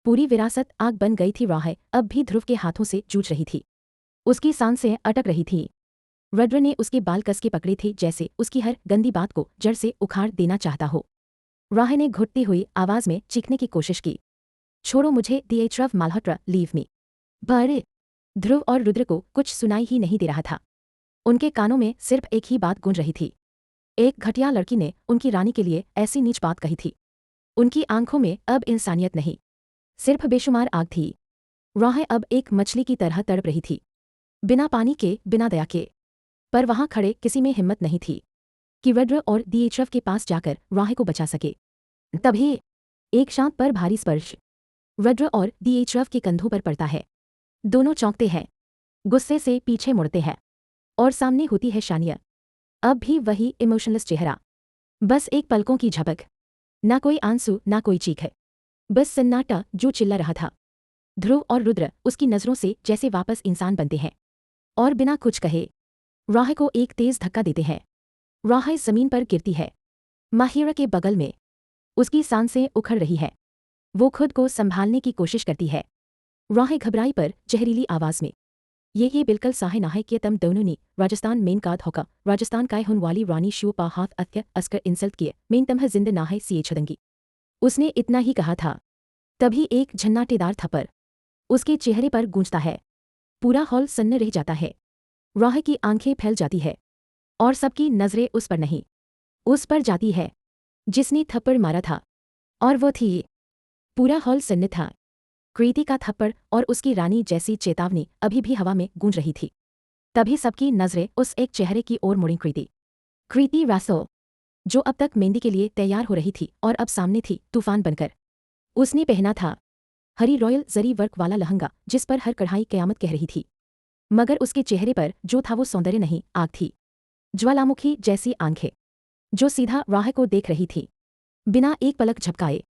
पूरी विरासत आग बन गई थी। राह अब भी ध्रुव के हाथों से जूझ रही थी, उसकी सांसें अटक रही थी। रड्र ने उसके बाल कस के पकड़े थे जैसे उसकी हर गंदी बात को जड़ से उखाड़ देना चाहता हो। राह ने घुटती हुई आवाज में चीखने की कोशिश की, छोड़ो मुझे डीएचएफ माल्होत्रा, लीव मी। पर ध्रुव और रुद्र को कुछ सुनाई ही नहीं दे रहा था। उनके कानों में सिर्फ एक ही बात गूंज रही थी, एक घटिया लड़की ने उनकी रानी के लिए ऐसी नीच बात कही थी। उनकी आंखों में अब इंसानियत नहीं, सिर्फ बेशुमार आग थी। राह अब एक मछली की तरह तड़प रही थी, बिना पानी के, बिना दया के। पर वहां खड़े किसी में हिम्मत नहीं थी कि रड्र और डीएचएफ के पास जाकर राह को बचा सके। तभी एक शांत पर भारी स्पर्श रड्र और डीएचएफ के कंधों पर पड़ता है। दोनों चौंकते हैं, गुस्से से पीछे मुड़ते हैं, और सामने होती है शान्या। अब भी वही इमोशनलेस चेहरा, बस एक पलकों की झपक, ना कोई आंसू ना कोई चीख है, बस सन्नाटा जो चिल्ला रहा था। ध्रुव और रुद्र उसकी नज़रों से जैसे वापस इंसान बनते हैं और बिना कुछ कहे राह को एक तेज धक्का देते हैं। राह जमीन पर गिरती है, माहिरा के बगल में। उसकी सांसें उखड़ रही है, वो खुद को संभालने की कोशिश करती है। राह घबराई पर जहरीली आवाज में, ये बिल्कुल साहे ना है कि तुम दोनों ने राजस्थान मेन काद होका राजस्थान काय हुन वाली रानी शिव पा हाथ अत्य अस्कर इंसल्ट किए मेन तमह जिंद ना है सीए छदंगी। उसने इतना ही कहा था, तभी एक झन्नाटेदार थप्पड़ उसके चेहरे पर गूंजता है। पूरा हॉल सन्न रह जाता है। राह की आंखें फैल जाती है और सबकी नजरें उस पर नहीं, उस पर जाती है जिसने थप्पड़ मारा था, और वो थी। पूरा हॉल सन्न था। कृति का थप्पड़ और उसकी रानी जैसी चेतावनी अभी भी हवा में गूंज रही थी। तभी सबकी नजरें उस एक चेहरे की ओर मुड़ी। कृति रासो, जो अब तक मेहंदी के लिए तैयार हो रही थी और अब सामने थी तूफान बनकर। उसने पहना था हरी रॉयल जरी वर्क वाला लहंगा जिस पर हर कढ़ाई कयामत कह रही थी, मगर उसके चेहरे पर जो था वो सौंदर्य नहीं, आग थी। ज्वालामुखी जैसी आंखें जो सीधा राह को देख रही थी, बिना एक पलक झपकाए।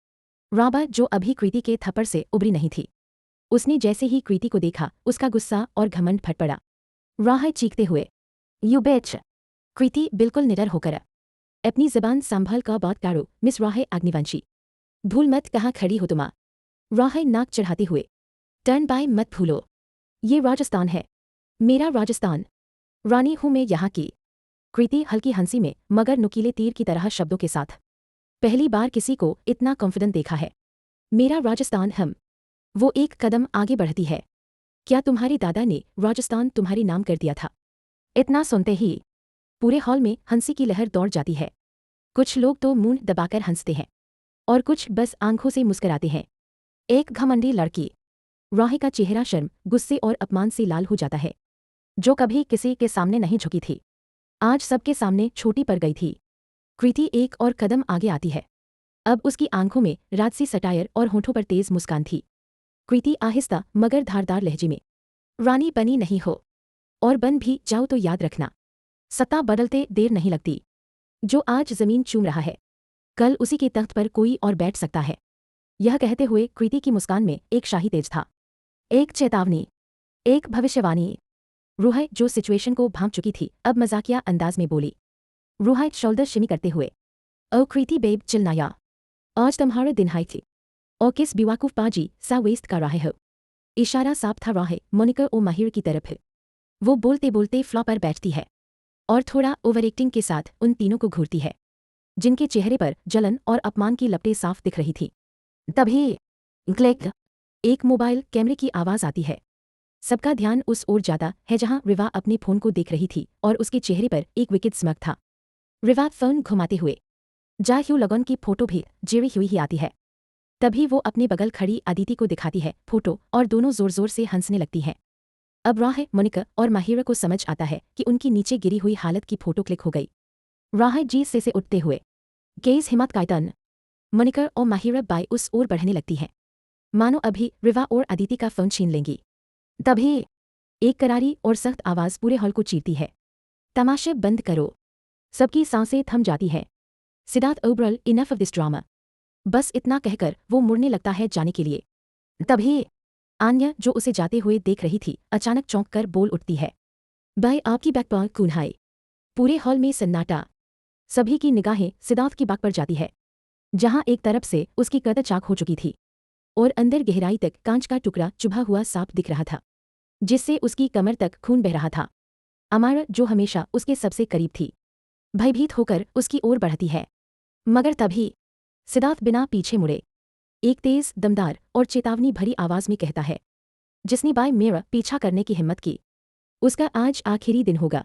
राबा जो अभी कृति के थप्पड़ से उबरी नहीं थी, उसने जैसे ही कृति को देखा उसका गुस्सा और घमंड फट पड़ा। राह चीखते हुए, यू बेच। कृति बिल्कुल निडर होकर, अपनी जबान संभाल कर बात करो मिस राह अग्निवंशी, भूल मत कहाँ खड़ी हो तुमा। राह नाक चढ़ाते हुए, टर्न बाय मत भूलो, ये राजस्थान है, मेरा राजस्थान, रानी हूं मैं यहाँ की। कृति हल्की हंसी में मगर नुकीले तीर की तरह शब्दों के साथ, पहली बार किसी को इतना कॉन्फिडेंट देखा है। मेरा राजस्थान हम। वो एक कदम आगे बढ़ती है, क्या तुम्हारे दादा ने राजस्थान तुम्हारे नाम कर दिया था? इतना सुनते ही पूरे हॉल में हंसी की लहर दौड़ जाती है। कुछ लोग तो मुंह दबाकर हंसते हैं और कुछ बस आंखों से मुस्कुराते हैं। एक घमंडी लड़की राही का चेहरा शर्म, गुस्से और अपमान से लाल हो जाता है। जो कभी किसी के सामने नहीं झुकी थी, आज सबके सामने छोटी पड़ गई थी। कृति एक और कदम आगे आती है। अब उसकी आंखों में राजसी सटायर और होठों पर तेज मुस्कान थी। कृति आहिस्ता मगर धारदार लहजे में, रानी बनी नहीं हो, और बन भी जाओ तो याद रखना, सत्ता बदलते देर नहीं लगती। जो आज जमीन चूम रहा है, कल उसी के तख्त पर कोई और बैठ सकता है। यह कहते हुए कृति की मुस्कान में एक शाही तेज था, एक चेतावनी, एक भविष्यवाणी। रूहा जो सिचुएशन को भांप चुकी थी, अब मजाकिया अंदाज में बोली। रूहा शोल्डर शिमी करते हुए, ओ कृति बेब चिल्लाया, आज तुम्हारा दिन है थी, और किस बेवकूफ बाजी सा वेस्ट कर रहे हो। इशारा साफ था राहे मोनिका और माहिर की तरफ। वो बोलते बोलते फ्लॉ पर बैठती है और थोड़ा ओवर एक्टिंग के साथ उन तीनों को घूरती है, जिनके चेहरे पर जलन और अपमान की लपटें साफ दिख रही थी। तभी क्लिक, एक मोबाइल कैमरे की आवाज आती है। सबका ध्यान उस ओर जाता है जहां रिवा अपने फोन को देख रही थी और उसके चेहरे पर एक विकिड स्मग था। रिवा फोन घुमाते हुए, जा ह्यू लगन की फोटो भी जेरी हुई ही आती है। तभी वो अपने बगल खड़ी अदिति को दिखाती है फोटो और दोनों जोर जोर से हंसने लगती हैं। अब राह मोनिका और माहिरा को समझ आता है कि उनकी नीचे गिरी हुई हालत की फोटो क्लिक हो गई। राह जी से उठते हुए, गेज हिम्मत कायतन। मोनिका और माहिरा बाय उस ओर बढ़ने लगती हैं, मानो अभी रिवा और अदिति का फोन छीन लेंगी। तभी एक करारी और सख्त आवाज पूरे हॉल को चीरती है, तमाशे बंद करो। सबकी सांसें थम जाती हैं। Siddharth Oberoi, enough of this drama. बस इतना कहकर वो मुड़ने लगता है जाने के लिए। तभी आन्या, जो उसे जाते हुए देख रही थी, अचानक चौंक कर बोल उठती है, बाय आपकी बैक पर कौन है? पूरे हॉल में सन्नाटा। सभी की निगाहें सिद्धार्थ की बैक पर जाती है, जहां एक तरफ से उसकी कद चाक हो चुकी थी और अंदर गहराई तक कांच का टुकड़ा चुभा हुआ सांप दिख रहा था, जिससे उसकी कमर तक खून बह रहा था। अमारा, जो हमेशा उसके सबसे करीब थी, भयभीत होकर उसकी ओर बढ़ती है, मगर तभी सिद्धार्थ बिना पीछे मुड़े एक तेज, दमदार और चेतावनी भरी आवाज में कहता है, जिसने बाय मेरा पीछा करने की हिम्मत की, उसका आज आखिरी दिन होगा।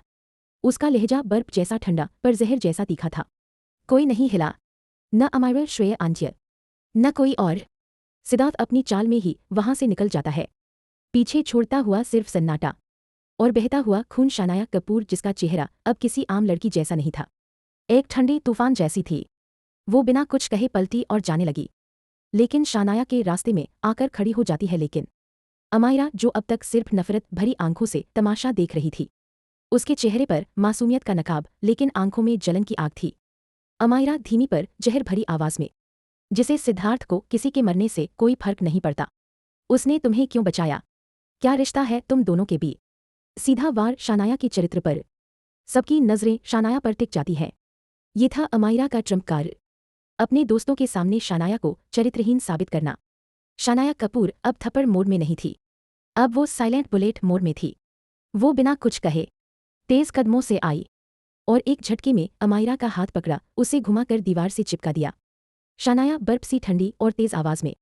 उसका लहजा बर्फ जैसा ठंडा पर जहर जैसा तीखा था। कोई नहीं हिला, न अमारा, श्रेय, आंट्य, न कोई और। सिद्धार्थ अपनी चाल में ही वहां से निकल जाता है, पीछे छोड़ता हुआ सिर्फ सन्नाटा और बहता हुआ खून। शानाया कपूर, जिसका चेहरा अब किसी आम लड़की जैसा नहीं था, एक ठंडी तूफान जैसी थी। वो बिना कुछ कहे पलटी और जाने लगी, लेकिन शानाया के रास्ते में आकर खड़ी हो जाती है। लेकिन अमायरा, जो अब तक सिर्फ नफरत भरी आंखों से तमाशा देख रही थी, उसके चेहरे पर मासूमियत का नकाब, लेकिन आंखों में जलन की आग थी। अमायरा धीमी पर जहर भरी आवाज में, जिसे सिद्धार्थ को किसी के मरने से कोई फर्क नहीं पड़ता, उसने तुम्हें क्यों बचाया? क्या रिश्ता है तुम दोनों के बीच? सीधा वार शानाया के चरित्र पर। सबकी नजरें शानाया पर टिक जाती हैं। ये था अमायरा का ट्रम्प कार्ड, अपने दोस्तों के सामने शानाया को चरित्रहीन साबित करना। शानाया कपूर अब थप्पड़ मोड में नहीं थी, अब वो साइलेंट बुलेट मोड में थी। वो बिना कुछ कहे तेज कदमों से आई और एक झटके में अमायरा का हाथ पकड़ा, उसे घुमाकर दीवार से चिपका दिया। शानाया बर्फ सी ठंडी और तेज आवाज में,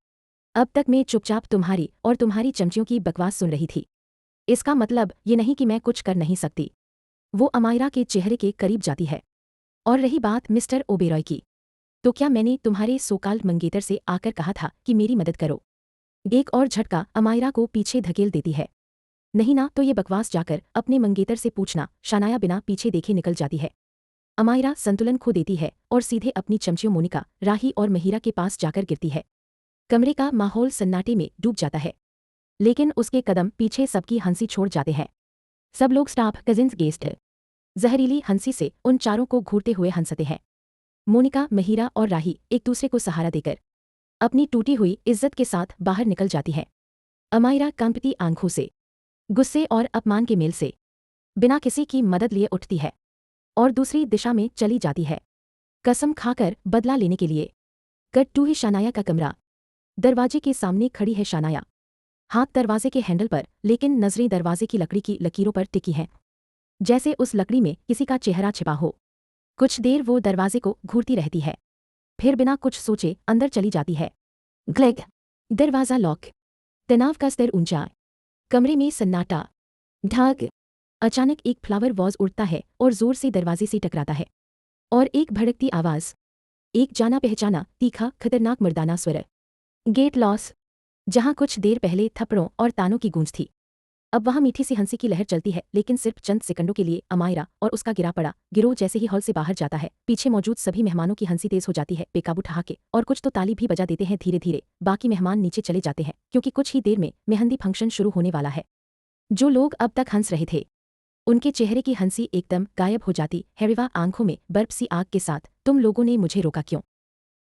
अब तक मैं चुपचाप तुम्हारी और तुम्हारी चमचियों की बकवास सुन रही थी। इसका मतलब ये नहीं कि मैं कुछ कर नहीं सकती। वो अमायरा के चेहरे के करीब जाती है। और रही बात मिस्टर ओबेरॉय की, तो क्या मैंने तुम्हारे सोकाल्ड मंगेतर से आकर कहा था कि मेरी मदद करो? एक और झटका अमायरा को पीछे धकेल देती है। नहीं ना, तो ये बकवास जाकर अपने मंगेतर से पूछना। शानाया बिना पीछे देखे निकल जाती है। अमायरा संतुलन खो देती है और सीधे अपनी चमचियों मोनिका, राही और महिरा के पास जाकर गिरती है। कमरे का माहौल सन्नाटे में डूब जाता है, लेकिन उसके कदम पीछे सबकी हंसी छोड़ जाते हैं। सब लोग, स्टाफ, कजिन्स, गेस्ट जहरीली हंसी से उन चारों को घूरते हुए हंसते हैं। मोनिका, महिरा और राही एक दूसरे को सहारा देकर अपनी टूटी हुई इज्जत के साथ बाहर निकल जाती है। अमायरा कंपती आंखों से, गुस्से और अपमान के मेल से बिना किसी की मदद लिए उठती है और दूसरी दिशा में चली जाती है, कसम खाकर बदला लेने के लिए। कट टू है शानाया का कमरा। दरवाजे के सामने खड़ी है शानाया, हाथ दरवाजे के हैंडल पर, लेकिन नजरें दरवाजे की लकड़ी की लकीरों पर टिकी हैं, जैसे उस लकड़ी में किसी का चेहरा छिपा हो। कुछ देर वो दरवाजे को घूरती रहती है, फिर बिना कुछ सोचे अंदर चली जाती है। ग्लेग, दरवाजा लॉक। तनाव का स्तर ऊंचा। कमरे में सन्नाटा। ढाक। अचानक एक फ्लावर वॉज उड़ता है और जोर से दरवाजे से टकराता है। और एक भड़कती आवाज। एक जाना पहचाना तीखा खतरनाक मर्दाना स्वर। Get lost. जहां कुछ देर पहले थप्पड़ों और तानों की गूंज थी, अब वहां मीठी सी हंसी की लहर चलती है, लेकिन सिर्फ चंद सेकंडों के लिए। अमायरा और उसका गिरा पड़ा गिरोह जैसे ही हॉल से बाहर जाता है, पीछे मौजूद सभी मेहमानों की हंसी तेज हो जाती है, बेकाबू ठहाके और कुछ तो ताली भी बजा देते हैं। धीरे धीरे बाकी मेहमान नीचे चले जाते हैं, क्योंकि कुछ ही देर में मेहंदी फंक्शन शुरू होने वाला है। जो लोग अब तक हंस रहे थे, उनके चेहरे की हंसी एकदम गायब हो जाती है। रिवा आंखों में बर्फ सी आग के साथ, तुम लोगों ने मुझे रोका क्यों?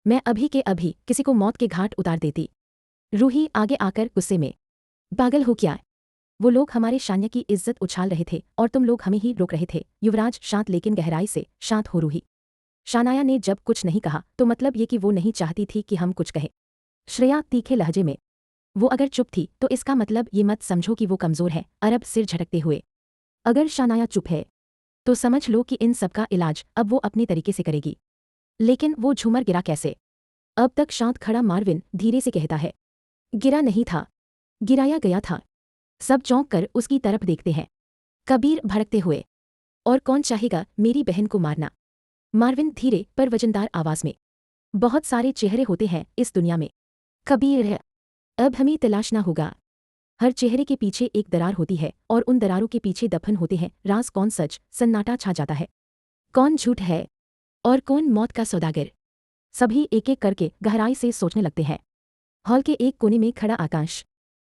मैं अभी के अभी किसी को मौत के घाट उतार देती। रूही आगे आकर गुस्से में। पागल हो क्या? वो लोग हमारे शान्या की इज्जत उछाल रहे थे और तुम लोग हमें ही रोक रहे थे। युवराज शांत, लेकिन गहराई से शांत हो रूही। शानाया ने जब कुछ नहीं कहा तो मतलब ये कि वो नहीं चाहती थी कि हम कुछ कहें। श्रेया तीखे लहजे में। वो अगर चुप थी तो इसका मतलब ये मत समझो कि वो कमजोर है। अरब सिर झटकते हुए। अगर शानाया चुप है तो समझ लो कि इन सबका इलाज अब वो अपने तरीके से करेगी। लेकिन वो झूमर गिरा कैसे? अब तक शांत खड़ा मार्विन धीरे से कहता है। गिरा नहीं था, गिराया गया था। सब चौंक कर उसकी तरफ देखते हैं। कबीर भड़कते हुए। और कौन चाहेगा मेरी बहन को मारना? मार्विन धीरे पर वजनदार आवाज में। बहुत सारे चेहरे होते हैं इस दुनिया में। कबीर है। अब हमें तलाशना होगा। हर चेहरे के पीछे एक दरार होती है और उन दरारों के पीछे दफन होते हैं राज। कौन सच? सन्नाटा छा जाता है। कौन झूठ है और कौन मौत का सौदागर? सभी एक एक करके गहराई से सोचने लगते हैं। हॉल के एक कोने में खड़ा आकाश।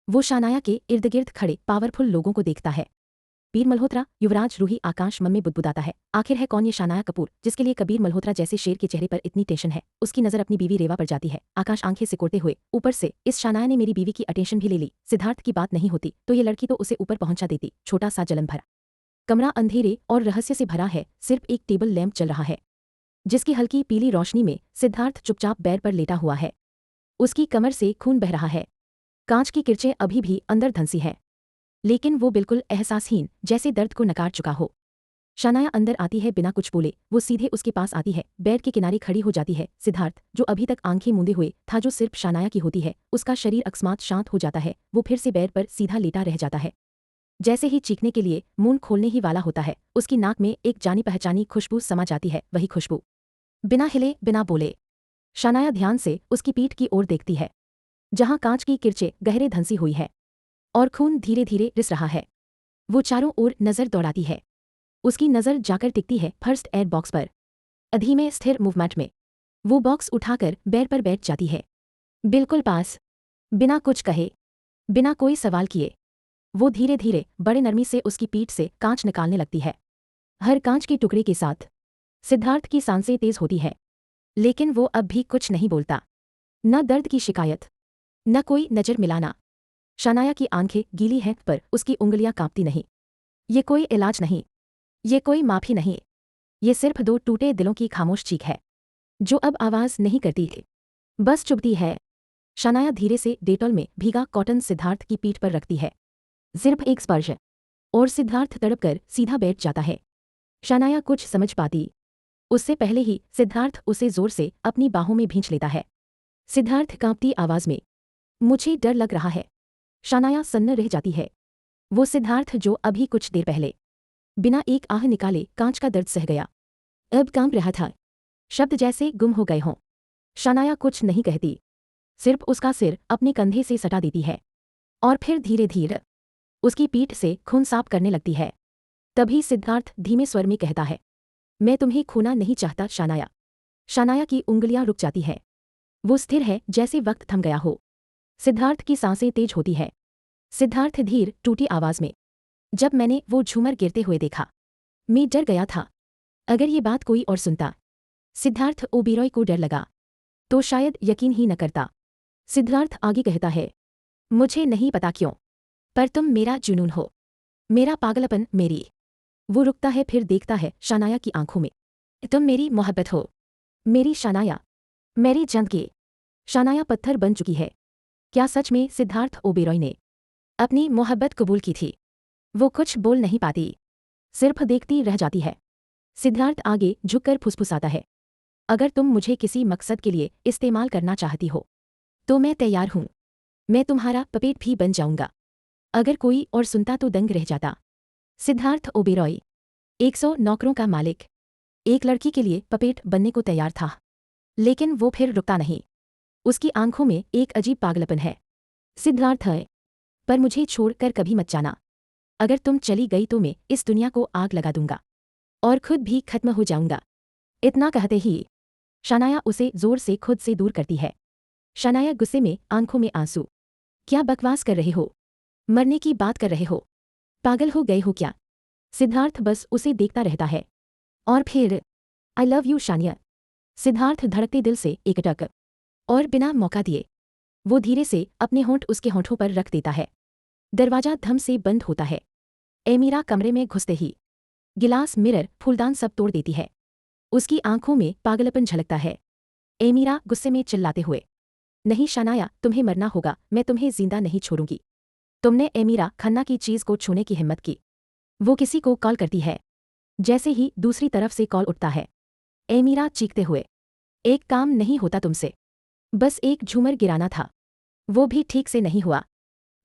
वो शानाया के इर्द गिर्द खड़े पावरफुल लोगों को देखता है। कबीर मल्होत्रा, युवराज, रूही। आकाश मन में बुदबुदाता है। आखिर है कौन ये शानाया कपूर, जिसके लिए कबीर मल्होत्रा जैसे शेर के चेहरे पर इतनी टेंशन है? उसकी नजर अपनी बीवी रेवा पर जाती है। आकाश आंखें सिकोड़ते हुए। ऊपर से इस शानाया ने मेरी बीवी की अटेंशन भी ले ली। सिद्धार्थ की बात नहीं होती तो ये लड़की तो उसे ऊपर पहुंचा देती। छोटा सा जलन भरा कमरा अंधेरे और रहस्य से भरा है। सिर्फ एक टेबल लैंप चल रहा है, जिसकी हल्की पीली रोशनी में सिद्धार्थ चुपचाप बेड पर लेटा हुआ है। उसकी कमर से खून बह रहा है। कांच की किरचें अभी भी अंदर धंसी है, लेकिन वो बिल्कुल एहसासहीन, जैसे दर्द को नकार चुका हो। शानाया अंदर आती है बिना कुछ बोले। वो सीधे उसके पास आती है, बेड के किनारे खड़ी हो जाती है। सिद्धार्थ, जो अभी तक आंखें मूंदे हुए था, जो सिर्फ शानाया की होती है, उसका शरीर अकस्मात शांत हो जाता है। वो फिर से बेड पर सीधा लेटा रह जाता है। जैसे ही चीखने के लिए मुंह खोलने ही वाला होता है, उसकी नाक में एक जानी पहचानी खुशबू समा जाती है। वही खुशबू। बिना हिले बिना बोले शानाया ध्यान से उसकी पीठ की ओर देखती है, जहां कांच की किरचें गहरे धंसी हुई है और खून धीरे धीरे रिस रहा है। वो चारों ओर नजर दौड़ाती है। उसकी नजर जाकर टिकती है फर्स्ट एड बॉक्स पर। अधीमे स्थिर मूवमेंट में वो बॉक्स उठाकर बेड पर बैठ जाती है, बिल्कुल पास। बिना कुछ कहे, बिना कोई सवाल किए, वो धीरे धीरे बड़े नरमी से उसकी पीठ से कांच निकालने लगती है। हर कांच के टुकड़े के साथ सिद्धार्थ की सांसें तेज होती है, लेकिन वो अब भी कुछ नहीं बोलता। न दर्द की शिकायत, न कोई नजर मिलाना। शानाया की आंखें गीली हैं पर उसकी उंगलियां कांपती नहीं। ये कोई इलाज नहीं, ये कोई माफी नहीं। ये सिर्फ दो टूटे दिलों की खामोश चीख है, जो अब आवाज नहीं करती है, बस चुभती है। शानाया धीरे से डेटॉल में भीगा कॉटन सिद्धार्थ की पीठ पर रखती है। सिर्फ एक स्पर्श और सिद्धार्थ तड़पकर सीधा बैठ जाता है। शानाया कुछ समझ पाती उससे पहले ही सिद्धार्थ उसे जोर से अपनी बाहों में भींच लेता है। सिद्धार्थ कांपती आवाज में, मुझे डर लग रहा है। शानाया सन्न रह जाती है। वो सिद्धार्थ जो अभी कुछ देर पहले बिना एक आह निकाले कांच का दर्द सह गया, अब कांप रहा था। शब्द जैसे गुम हो गए हों। शानाया कुछ नहीं कहती, सिर्फ उसका सिर अपने कंधे से सटा देती है और फिर धीरे धीरे उसकी पीठ से खून साफ करने लगती है। तभी सिद्धार्थ धीमे स्वर में कहता है, मैं तुम्हें खोना नहीं चाहता शानाया। शानाया की उंगलियां रुक जाती है। वो स्थिर है जैसे वक्त थम गया हो। सिद्धार्थ की सांसें तेज होती है। सिद्धार्थ धीर टूटी आवाज में, जब मैंने वो झूमर गिरते हुए देखा, मैं डर गया था। अगर ये बात कोई और सुनता, सिद्धार्थ ओबेरॉय को डर लगा, तो शायद यकीन ही न करता। सिद्धार्थ आगे कहता है, मुझे नहीं पता क्यों, पर तुम मेरा जुनून हो, मेरा पागलपन, मेरी। वो रुकता है फिर देखता है शानाया की आंखों में। तुम मेरी मोहब्बत हो, मेरी शानाया, मेरी जिंदगी। शानाया पत्थर बन चुकी है। क्या सच में सिद्धार्थ ओबेरॉय ने अपनी मोहब्बत कबूल की थी? वो कुछ बोल नहीं पाती, सिर्फ देखती रह जाती है। सिद्धार्थ आगे झुककर फुसफुसाता है, अगर तुम मुझे किसी मकसद के लिए इस्तेमाल करना चाहती हो तो मैं तैयार हूं। मैं तुम्हारा पपेट भी बन जाऊंगा। अगर कोई और सुनता तो दंग रह जाता। सिद्धार्थ ओबेरॉय 100 नौकरों का मालिक एक लड़की के लिए पपेट बनने को तैयार था, लेकिन वो फिर रुकता नहीं। उसकी आंखों में एक अजीब पागलपन है। सिद्धार्थ है, पर मुझे छोड़कर कभी मत जाना। अगर तुम चली गई तो मैं इस दुनिया को आग लगा दूंगा और खुद भी खत्म हो जाऊंगा। इतना कहते ही शनाया उसे जोर से खुद से दूर करती है। शनाया गुस्से में, आंखों में आंसू। क्या बकवास कर रहे हो? मरने की बात कर रहे हो? पागल हो गए हो क्या? सिद्धार्थ बस उसे देखता रहता है। और फिर I love you Shania. Siddharth धड़कते दिल से एकटक और बिना मौका दिए वो धीरे से अपने होंठ उसके होंठों पर रख देता है। दरवाजा धम से बंद होता है। एमीरा कमरे में घुसते ही गिलास, मिरर, फूलदान सब तोड़ देती है। उसकी आंखों में पागलपन झलकता है। एमीरा गुस्से में चिल्लाते हुए, नहीं शनाया, तुम्हें मरना होगा, मैं तुम्हें जिंदा नहीं छोड़ूंगी। तुमने एमीरा खन्ना की चीज को छूने की हिम्मत की। वो किसी को कॉल करती है। जैसे ही दूसरी तरफ से कॉल उठता है, एमीरा चीखते हुए, एक काम नहीं होता तुमसे, बस एक झूमर गिराना था, वो भी ठीक से नहीं हुआ।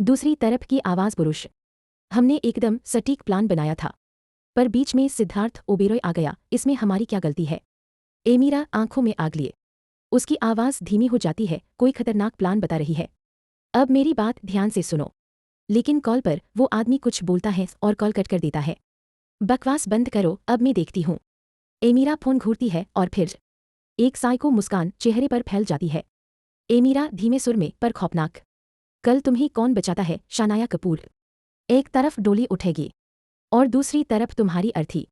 दूसरी तरफ की आवाज, पुरुष, हमने एकदम सटीक प्लान बनाया था, पर बीच में सिद्धार्थ ओबेरॉय आ गया, इसमें हमारी क्या गलती है? एमीरा आंखों में आग लिए उसकी आवाज धीमी हो जाती है, कोई खतरनाक प्लान बता रही है। अब मेरी बात ध्यान से सुनो। लेकिन कॉल पर वो आदमी कुछ बोलता है और कॉल कट कर देता है। बकवास बंद करो, अब मैं देखती हूँ। एमीरा फोन घूरती है और फिर एक साइको मुस्कान चेहरे पर फैल जाती है। एमीरा धीमे सुर में पर खौफनाक, कल तुम्हें कौन बचाता है शानाया कपूर? एक तरफ डोली उठेगी और दूसरी तरफ तुम्हारी अर्थी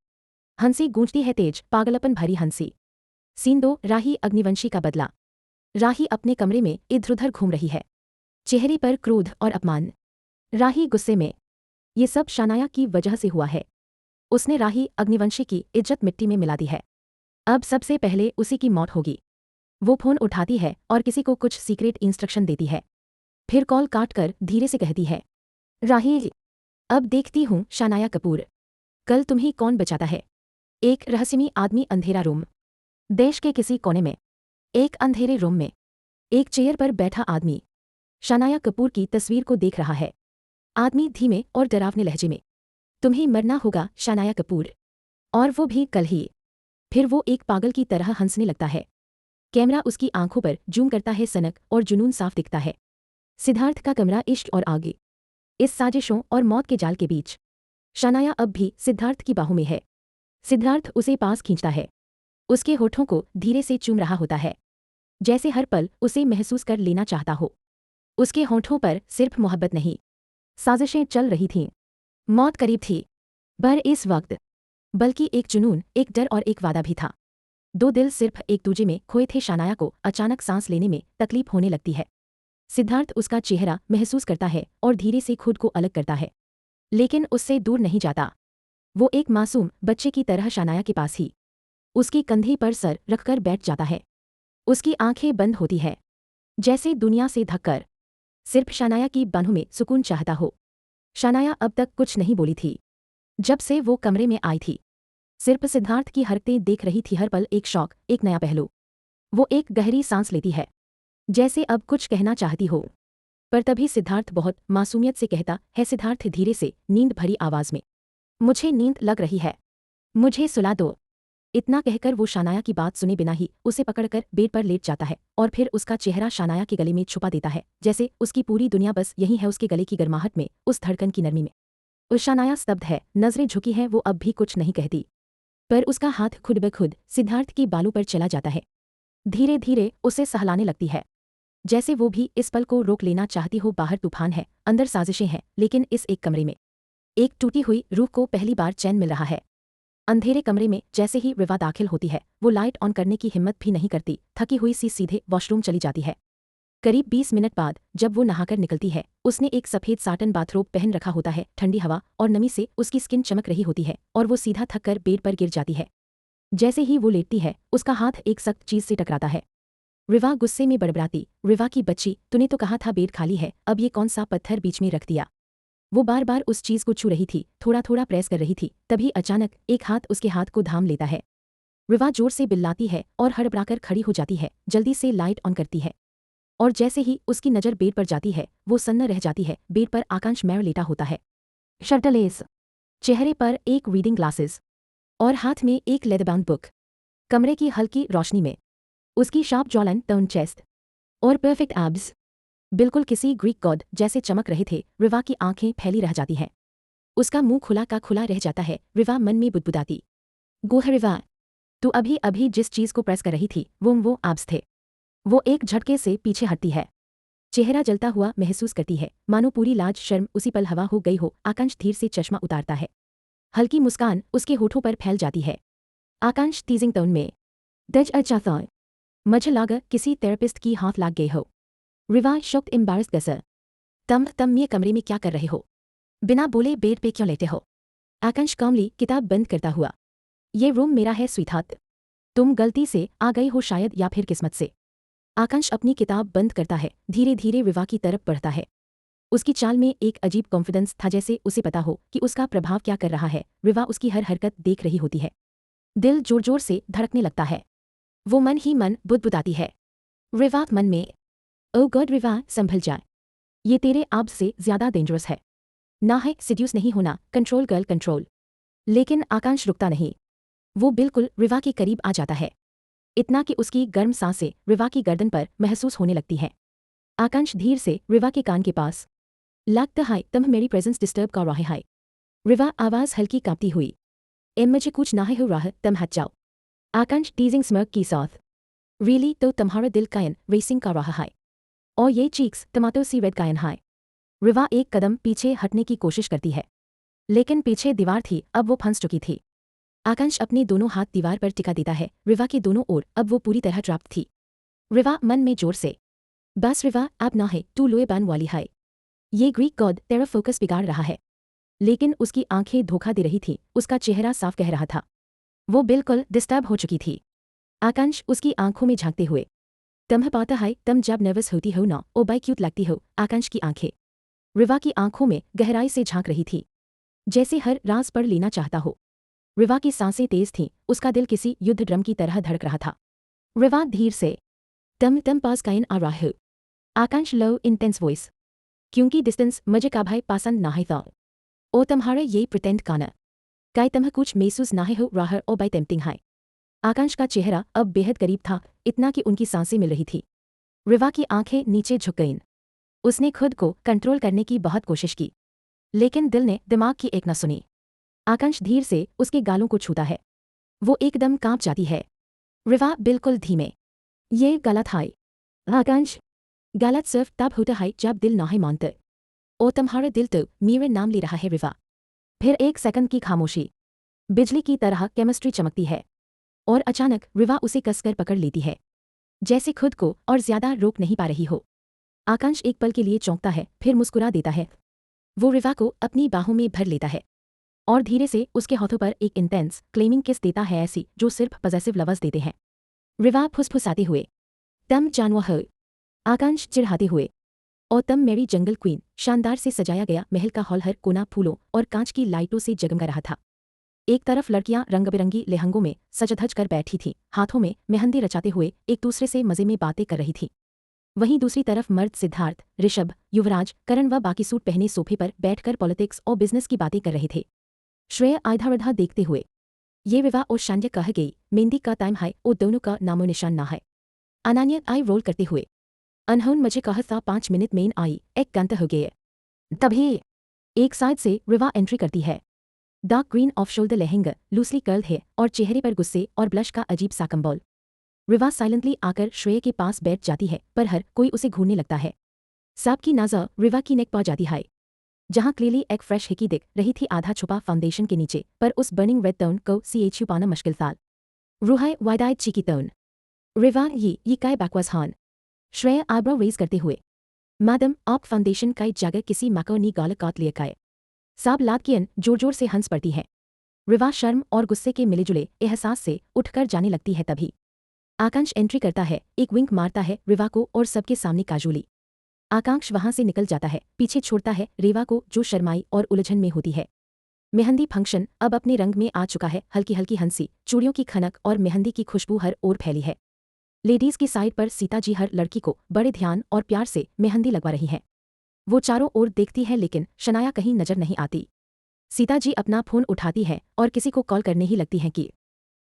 हंसी गूंजती है, तेज पागलपन भरी हंसी। सीन 2, राही अग्निवंशी का बदला। राही अपने कमरे में इधर उधर घूम रही है, चेहरे पर क्रोध और अपमान। राही गुस्से में, ये सब शानाया की वजह से हुआ है। उसने राही अग्निवंशी की इज्जत मिट्टी में मिला दी है। अब सबसे पहले उसी की मौत होगी। वो फोन उठाती है और किसी को कुछ सीक्रेट इंस्ट्रक्शन देती है, फिर कॉल काटकर धीरे से कहती है, राही, अब देखती हूँ शानाया कपूर, कल तुम्हें कौन बचाता है। एक रहस्यमयी आदमी, अंधेरा रूम। देश के किसी कोने में एक अंधेरे रूम में एक चेयर पर बैठा आदमी शानाया कपूर की तस्वीर को देख रहा है। आदमी धीमे और डरावने लहजे में, तुम्हें मरना होगा शानाया कपूर, और वो भी कल ही। फिर वो एक पागल की तरह हंसने लगता है। कैमरा उसकी आंखों पर जूम करता है, सनक और जुनून साफ दिखता है। सिद्धार्थ का कमरा, इश्क और आगे, इस साजिशों और मौत के जाल के बीच शनाया अब भी सिद्धार्थ की बाहों में है। सिद्धार्थ उसे पास खींचता है, उसके होठों को धीरे से चूम रहा होता है, जैसे हर पल उसे महसूस कर लेना चाहता हो। उसके होठों पर सिर्फ मोहब्बत नहीं, साजिशें चल रही थीं। मौत करीब थी, पर इस वक्त बल्कि एक जुनून, एक डर और एक वादा भी था। दो दिल सिर्फ एक दूजे में खोए थे। शानाया को अचानक सांस लेने में तकलीफ होने लगती है। सिद्धार्थ उसका चेहरा महसूस करता है और धीरे से खुद को अलग करता है, लेकिन उससे दूर नहीं जाता। वो एक मासूम बच्चे की तरह शानाया के पास ही उसकी कंधे पर सर रखकर बैठ जाता है। उसकी आंखें बंद होती है, जैसे दुनिया से धक्कर सिर्फ शानाया की बाहों में सुकून चाहता हो। शानाया अब तक कुछ नहीं बोली थी जब से वो कमरे में आई थी, सिर्फ सिद्धार्थ की हरकतें देख रही थी। हर पल एक शौक, एक नया पहलू। वो एक गहरी सांस लेती है, जैसे अब कुछ कहना चाहती हो, पर तभी सिद्धार्थ बहुत मासूमियत से कहता है, सिद्धार्थ धीरे से, नींद भरी आवाज में, मुझे नींद लग रही है, मुझे सुला दो। इतना कहकर वो शानाया की बात सुने बिना ही उसे पकड़कर बेड पर लेट जाता है और फिर उसका चेहरा शानाया के गले में छुपा देता है, जैसे उसकी पूरी दुनिया बस यही है, उसके गले की गर्माहट में, उस धड़कन की नरमी में। उस शानाया स्तब्ध है, नजरें झुकी हैं, वो अब भी कुछ नहीं कहती, पर उसका हाथ खुद ब खुद सिद्धार्थ की बालों पर चला जाता है, धीरे धीरे उसे सहलाने लगती है, जैसे वो भी इस पल को रोक लेना चाहती हो। बाहर तूफान है, अंदर साजिशें हैं, लेकिन इस एक कमरे में एक टूटी हुई रूह को पहली बार चैन मिल रहा है। अंधेरे कमरे में जैसे ही रिवा दाखिल होती है, वो लाइट ऑन करने की हिम्मत भी नहीं करती, थकी हुई सी सीधे वॉशरूम चली जाती है। करीब 20 मिनट बाद जब वो नहाकर निकलती है, उसने एक सफेद साटन बाथरोब पहन रखा होता है। ठंडी हवा और नमी से उसकी स्किन चमक रही होती है और वो सीधा थक कर बेड पर गिर जाती है। जैसे ही वो लेटती है, उसका हाथ एक सख्त चीज से टकराता है। रिवा गुस्से में बड़बड़ाती, रिवा की बच्ची, तूने तो कहा था बेड खाली है, अब ये कौन सा पत्थर बीच में रख दिया। वो बार बार उस चीज को छू रही थी, थोड़ा थोड़ा प्रेस कर रही थी, तभी अचानक एक हाथ उसके हाथ को थाम लेता है। रिवा जोर से बिल्लाती है और हड़बड़ाकर खड़ी हो जाती है, जल्दी से लाइट ऑन करती है। और जैसे ही उसकी नज़र बेड पर जाती है वो सन्न रह जाती है। बेड पर आकांश मैर लेटा होता है, शर्टलेस, चेहरे पर एक रीडिंग ग्लासेस और हाथ में एक लेदरबाउंड बुक। कमरे की हल्की रोशनी में उसकी शार्प जॉलाइन, टर्न चेस्ट और परफेक्ट एब्स बिल्कुल किसी ग्रीक गॉड जैसे चमक रहे थे। रिवा की आंखें फैली रह जाती हैं, उसका मुंह खुला का खुला रह जाता है। रिवा मन में बुदबुदाती, गोह रिवा, तू अभी अभी जिस चीज को प्रेस कर रही थी वो एब्स थे। वो एक झटके से पीछे हटती है, चेहरा जलता हुआ महसूस करती है, मानो पूरी लाज शर्म उसी पल हवा हो गई हो। आकांश धीर से चश्मा उतारता है, हल्की मुस्कान उसके होठों पर फैल जाती है। आकांश टीजिंग टोन में, दज अच्छा, मुझे लगा किसी थेरेपिस्ट की हाथ लाग गए हो। रिवा शॉक्ड एम्बैरेस्ड गसर, तम ये कमरे में क्या कर रहे हो? बिना बोले बेड पे क्यों लेटे हो? आकांश कामली किताब बंद करता हुआ, ये रूम मेरा है स्वीटहार्ट, तुम गलती से आ गई हो शायद, या फिर किस्मत से। आकांश अपनी किताब बंद करता है, धीरे धीरे रिवा की तरफ बढ़ता है। उसकी चाल में एक अजीब कॉन्फिडेंस था, जैसे उसे पता हो कि उसका प्रभाव क्या कर रहा है। रिवा उसकी हर हरकत देख रही होती है, दिल जोर जोर से धड़कने लगता है। वो मन ही मन बुदबुदाती है, रिवा मन में, ओ गॉड रिवा संभल जाए, ये तेरे आप से ज्यादा डेंजरस है। ना है सिड्यूस नहीं होना, कंट्रोल गर्ल कंट्रोल। लेकिन आकांश रुकता नहीं, वो बिल्कुल रिवा के करीब आ जाता है, इतना कि उसकी गर्म सांसें रिवा की गर्दन पर महसूस होने लगती हैं। आकांश धीर से रिवा के कान के पास, लगता है तुम मेरी प्रेजेंस डिस्टर्ब कर रहे हैं। रिवा आवाज हल्की कांपती हुई, मुझे कुछ ना हो रहा, तुम हट जाओ। आकांश टीजिंग स्मर्क की साथ, रियली तो तुम्हारा दिल कायन रेसिंग कर रहा है, और ये चीक्स टमाटो सी रेड कायन है। रिवा एक कदम पीछे हटने की कोशिश करती है, लेकिन पीछे दीवार थी, अब वो फंस चुकी थी। आकांश अपने दोनों हाथ दीवार पर टिका देता है, रिवा के दोनों ओर अब वो पूरी तरह ट्रैप्ड थी। रिवा मन में जोर से, बस रिवा अब ना है, तू लोए बान वाली है। ये ग्रीक गॉड तेरा फोकस बिगाड़ रहा है। लेकिन उसकी आंखें धोखा दे रही थी, उसका चेहरा साफ कह रहा था। वो बिल्कुल डिस्टर्ब हो चुकी थी। आकांश उसकी आंखों में झांकते हुए, तुम्हें पता है तुम जब नर्वस होती हो ना, ओ बाई क्यूट लगती हो। आकांश की आंखें रिवा की आंखों में गहराई से झांक रही थी, जैसे हर राज पढ़ लेना चाहता हो। रिवा की सांसें तेज थीं, उसका दिल किसी युद्ध ड्रम की तरह धड़क रहा था। रिवा धीर से, तम पास काइन आ रहा हो। आकांश लो इंटेंस वॉइस, क्योंकि डिस्टेंस मुझे का भाई पसंद ना है था। ओ तुम्हारा ये प्रिटेंड काना, काय तुम्हें कुछ महसूस ना हो रहा ओ बाई टेम्पटिंग है। आकांश का चेहरा अब बेहद करीब था, इतना कि उनकी सांसें मिल रही थी। रिवा की आंखें नीचे झुक गईं। उसने खुद को कंट्रोल करने की बहुत कोशिश की, लेकिन दिल ने दिमाग की एक न सुनी। आकांश धीर से उसके गालों को छूता है, वो एकदम कांप जाती है। रिवा बिल्कुल धीमे, ये गलत है। आकांश, गलत सिर्फ तब होता है जब दिल ना है मानते। ओ तुम्हारा दिल तो मेरे नाम ले रहा है रिवा। फिर एक सेकंड की खामोशी, बिजली की तरह केमिस्ट्री चमकती है, और अचानक रिवा उसे कसकर पकड़ लेती है, जैसे खुद को और ज्यादा रोक नहीं पा रही हो। आकांश एक पल के लिए चौंकता है, फिर मुस्कुरा देता है। वो रिवा को अपनी बाहों में भर लेता है और धीरे से उसके हाथों पर एक इंटेंस क्लेमिंग किस देता है, ऐसी जो सिर्फ पॉजेसिव लफ्ज देते हैं। रिवा फुसफुसाते हुए, तम जानवा हो। आकांश चिढ़ाते हुए, और तम मेरी जंगल क्वीन। शानदार से सजाया गया महल का हॉल हर कोना फूलों और कांच की लाइटों से जगमगा रहा था। एक तरफ लड़कियां रंग-बिरंगी लहंगों में सज-धज कर बैठी थीं, हाथों में मेहंदी रचाते हुए एक दूसरे से मजे में बातें कर रही थीं। वहीं दूसरी तरफ मर्द सिद्धार्थ, ऋषभ, युवराज, करण व बाकी सूट पहने सोफे पर बैठकर पॉलिटिक्स और बिजनेस की बातें कर रहे थे। श्रेया आधा-आधा देखते हुए, ये विवाह और शांड्य कह गई, मेहंदी का टाइम है और दोनों का नामो निशान ना है। अनन्या आई रोल करते हुए, अनहोन मुझे कहा था 5 मिनट में आई, एक घंटा हो गया। तभी एक साइड से रिवा एंट्री करती है। Dark green off shoulder lehenga, loosely curled है और चेहरे पर गुस्से और ब्लश का अजीब सा कंबल। रिवा साइलेंटली आकर श्रेय के पास बैठ जाती है, पर हर कोई उसे घूरने लगता है। सबकी नजर रिवा की नेक पर जाती है, जहां क्लियरली एक फ्रेश हिकी दिख रही थी आधा छुपा फाउंडेशन के नीचे, पर उस बर्निंग रेड टोन को छुपाना मुश्किल था। रूहाई वाइड आइड चीकी टोन। रिवा ये काय बैकवाज हान। श्रेय आईब्रो रेज करते हुए, मैडम आप फाउंडेशन का जगह किसी मैकोनी गाल काट लिया काए। साब लादकियन जोर जोर से हंस पड़ती है। रिवा शर्म और गुस्से के मिलेजुले एहसास से उठकर जाने लगती है। तभी आकांश एंट्री करता है, एक विंक मारता है रिवा को और सबके सामने काजूली। आकांश वहां से निकल जाता है, पीछे छोड़ता है रेवा को जो शर्माई और उलझन में होती है। मेहंदी फंक्शन अब अपने रंग में आ चुका है, हल्की हल्की हंसी, चूड़ियों की खनक और मेहंदी की खुशबू हर ओर फैली है। लेडीज की साइड पर सीता जी हर लड़की को बड़े ध्यान और प्यार से मेहंदी लगवा रही हैं। वो चारों ओर देखती है लेकिन शनाया कहीं नजर नहीं आती। सीता जी अपना फोन उठाती है और किसी को कॉल करने ही लगती हैं कि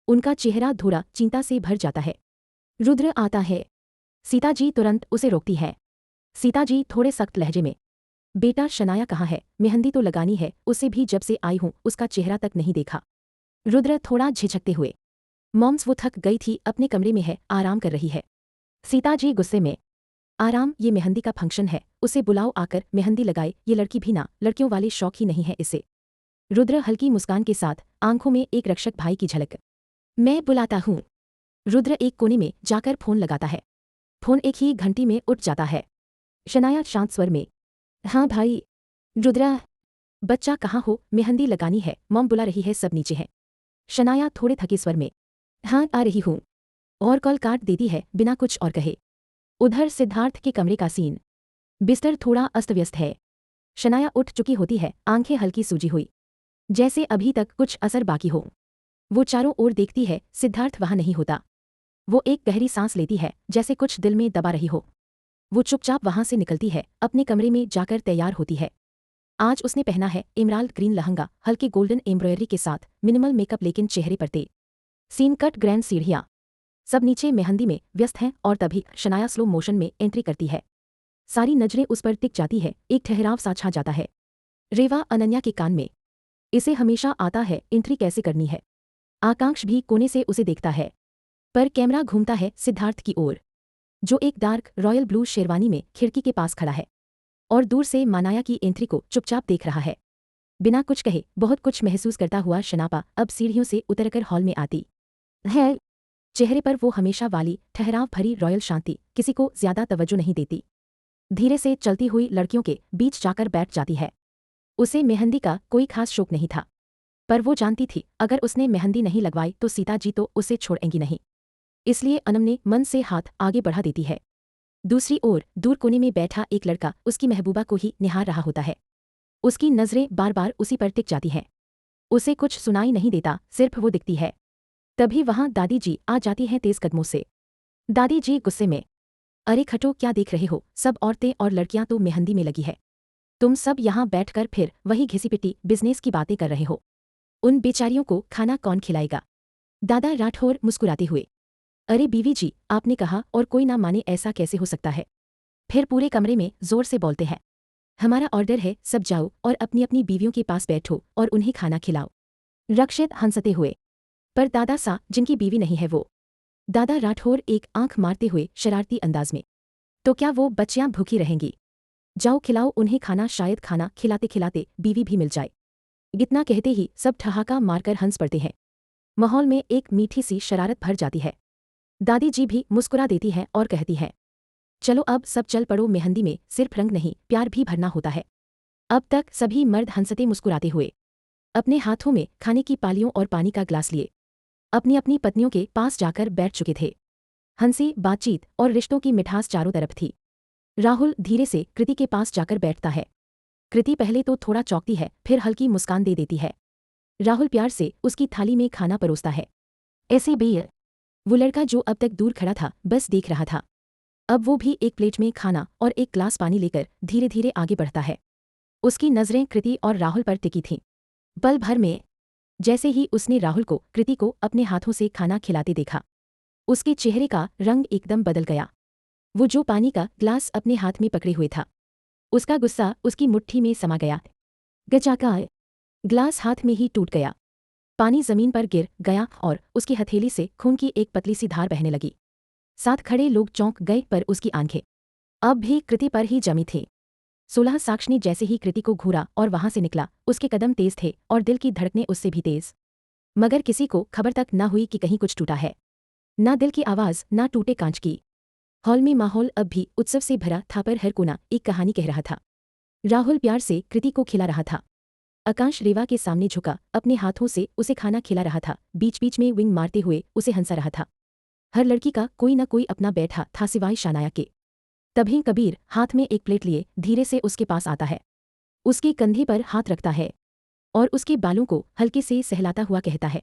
उनका चेहरा थोड़ा चिंता से भर जाता है। रुद्र आता है। सीता जी तुरंत उसे रोकती है। सीता जी थोड़े सख्त लहजे में, बेटा शनाया कहाँ है, मेहंदी तो लगानी है, उसे भी जब से आई हूं उसका चेहरा तक नहीं देखा। रुद्र थोड़ा झिझकते हुए, मॉम्स वो थक गई थी, अपने कमरे में है, आराम कर रही है। सीता जी गुस्से में, आराम, ये मेहंदी का फंक्शन है, उसे बुलाओ आकर मेहंदी लगाए, ये लड़की भी ना, लड़कियों वाले शौक ही नहीं है इसे। रुद्र हल्की मुस्कान के साथ, आंखों में एक रक्षक भाई की झलक। मैं बुलाता हूँ। रुद्र एक कोने में जाकर फोन लगाता है। फोन एक ही घंटी में उठ जाता है। शनाया शांत स्वर में, हाँ भाई। रुद्र, बच्चा कहाँ हो, मेहंदी लगानी है, मॉम बुला रही है, सब नीचे है। शनाया थोड़े थके स्वर में, हाँ आ रही हूँ, और कॉल काट देती है बिना कुछ और कहे। उधर सिद्धार्थ के कमरे का सीन। बिस्तर थोड़ा अस्त व्यस्त है। शनाया उठ चुकी होती है, आंखें हल्की सूजी हुई, जैसे अभी तक कुछ असर बाकी हो। वो चारों ओर देखती है, सिद्धार्थ वहां नहीं होता। वो एक गहरी सांस लेती है, जैसे कुछ दिल में दबा रही हो। वो चुपचाप वहां से निकलती है, अपने कमरे में जाकर तैयार होती है। आज उसने पहना है इमराल्ड ग्रीन लहंगा, हल्के गोल्डन एम्ब्रॉयडरी के साथ, मिनिमल मेकअप लेकिन चेहरे पर ते सीन कट ग्रैंड सीढ़ियां। सब नीचे मेहंदी में व्यस्त हैं और तभी शनाया स्लो मोशन में एंट्री करती है। सारी नजरें उस पर टिक जाती है, एक ठहराव सा छा जाता है। रेवा अनन्या के कान में, इसे हमेशा आता है एंट्री कैसे करनी है। आकांक्ष भी कोने से उसे देखता है, पर कैमरा घूमता है सिद्धार्थ की ओर, जो एक डार्क रॉयल ब्लू शेरवानी में खिड़की के पास खड़ा है और दूर से मानाया की एंट्री को चुपचाप देख रहा है। बिना कुछ कहे, बहुत कुछ महसूस करता हुआ शनापा अब सीढ़ियों से उतरकर हॉल में आती है। चेहरे पर वो हमेशा वाली ठहराव भरी रॉयल शांति, किसी को ज्यादा तवज्जो नहीं देती। धीरे से चलती हुई लड़कियों के बीच जाकर बैठ जाती है। उसे मेहंदी का कोई खास शौक नहीं था, पर वो जानती थी अगर उसने मेहंदी नहीं लगवाई तो सीता जी तो उसे छोड़ेंगी नहीं। इसलिए अनम ने मन से हाथ आगे बढ़ा देती है। दूसरी ओर दूर कोने में बैठा एक लड़का उसकी महबूबा को ही निहार रहा होता है। उसकी नजरें बार बार उसी पर टिक जाती हैं। उसे कुछ सुनाई नहीं देता, सिर्फ वो दिखती है। तभी वहां दादी जी आ जाती हैं तेज कदमों से। दादी जी गुस्से में, अरे खटो, क्या देख रहे हो, सब औरतें और लड़कियां तो मेहंदी में लगी है, तुम सब यहाँ बैठकर फिर वही घिसी पिटी बिजनेस की बातें कर रहे हो। उन बेचारियों को खाना कौन खिलाएगा। दादा राठौर मुस्कुराते हुए, अरे बीवी जी, आपने कहा और कोई ना माने, ऐसा कैसे हो सकता है। फिर पूरे कमरे में जोर से बोलते हैं, हमारा ऑर्डर है, सब जाओ और अपनी अपनी बीवियों के पास बैठो और उन्हें खाना खिलाओ। रक्षित हंसते हुए, पर दादा सा जिनकी बीवी नहीं है वो। दादा राठौर एक आंख मारते हुए शरारती अंदाज में, तो क्या वो बच्चियां भूखी रहेंगी। जाओ खिलाओ उन्हें खाना, शायद खाना खिलाते खिलाते बीवी भी मिल जाए। इतना कहते ही सब ठहाका मारकर हंस पड़ते हैं। माहौल में एक मीठी सी शरारत भर जाती है। दादी जी भी मुस्कुरा देती हैं और कहती हैं, चलो अब सब चल पड़ो, मेहंदी में सिर्फ रंग नहीं, प्यार भी भरना होता है। अब तक सभी मर्द हंसते मुस्कुराते हुए अपने हाथों में खाने की पालियों और पानी का ग्लास लिए अपनी अपनी पत्नियों के पास जाकर बैठ चुके थे। हंसी, बातचीत और रिश्तों की मिठास चारों तरफ थी। राहुल धीरे से कृति के पास जाकर बैठता है। कृति पहले तो थोड़ा चौंकती है, फिर हल्की मुस्कान दे देती है। राहुल प्यार से उसकी थाली में खाना परोसता है। ऐसे बेयर वो लड़का जो अब तक दूर खड़ा था बस देख रहा था, अब वो भी एक प्लेट में खाना और एक ग्लास पानी लेकर धीरे धीरे आगे बढ़ता है। उसकी नजरें कृति और राहुल पर टिकी थीं। पल भर में जैसे ही उसने राहुल को कृति को अपने हाथों से खाना खिलाते देखा, उसके चेहरे का रंग एकदम बदल गया। वो जो पानी का ग्लास अपने हाथ में पकड़े हुए था, उसका गुस्सा उसकी मुट्ठी में समा गया। गचाका ग्लास हाथ में ही टूट गया, पानी जमीन पर गिर गया और उसकी हथेली से खून की एक पतली सी धार बहने लगी। साथ खड़े लोग चौंक गए, पर उसकी आंखें अब भी कृति पर ही जमी थी। 16 साक्ष ने जैसे ही कृति को घूरा और वहां से निकला, उसके कदम तेज थे और दिल की धड़कनें उससे भी तेज। मगर किसी को खबर तक न हुई कि कहीं कुछ टूटा है। ना दिल की आवाज, ना टूटे कांच की। हॉल में माहौल अब भी उत्सव से भरा था, पर हर कोना एक कहानी कह रहा था। राहुल प्यार से कृति को खिला रहा था। आकांश रेवा के सामने झुका अपने हाथों से उसे खाना खिला रहा था, बीच बीच में विंग मारते हुए उसे हंसा रहा था। हर लड़की का कोई न कोई अपना बैठा था सिवाय शानाया के। तभी कबीर हाथ में एक प्लेट लिए धीरे से उसके पास आता है, उसके कंधे पर हाथ रखता है और उसके बालों को हल्के से सहलाता हुआ कहता है,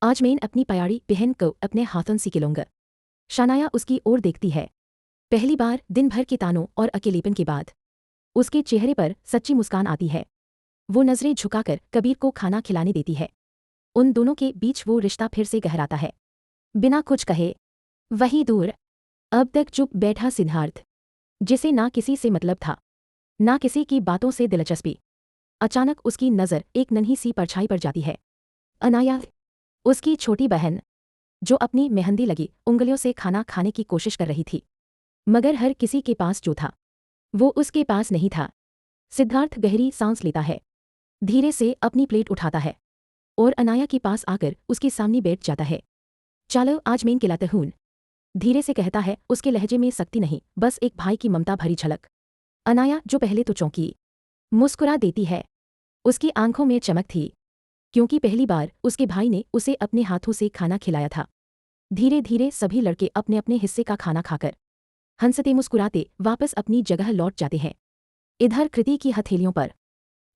आज मैं अपनी प्यारी बहन को अपने हाथों से खिलाऊंगा। शानाया उसकी ओर देखती है। पहली बार दिन भर के तानों और अकेलेपन के बाद उसके चेहरे पर सच्ची मुस्कान आती है। वो नजरें झुकाकर कबीर को खाना खिलाने देती है। उन दोनों के बीच वो रिश्ता फिर से गहराता है। बिना कुछ कहे वहीं दूर अब तक चुप बैठा सिद्धार्थ, जिसे ना किसी से मतलब था ना किसी की बातों से दिलचस्पी, अचानक उसकी नज़र एक नन्ही सी परछाई पर जाती है। अनाया, उसकी छोटी बहन, जो अपनी मेहंदी लगी उंगलियों से खाना खाने की कोशिश कर रही थी, मगर हर किसी के पास जो था वो उसके पास नहीं था। सिद्धार्थ गहरी सांस लेता है, धीरे से अपनी प्लेट उठाता है और अनाया के पास आकर उसके सामने बैठ जाता है। चलो आज मैं खिलाता हूं, धीरे से कहता है, उसके लहजे में सख्ती नहीं, बस एक भाई की ममता भरी झलक। अनाया, जो पहले तो चौंकी, मुस्कुरा देती है। उसकी आंखों में चमक थी, क्योंकि पहली बार उसके भाई ने उसे अपने हाथों से खाना खिलाया था। धीरे धीरे सभी लड़के अपने अपने हिस्से का खाना खाकर हंसते मुस्कुराते वापस अपनी जगह लौट जाते हैं। इधर कृति की हथेलियों पर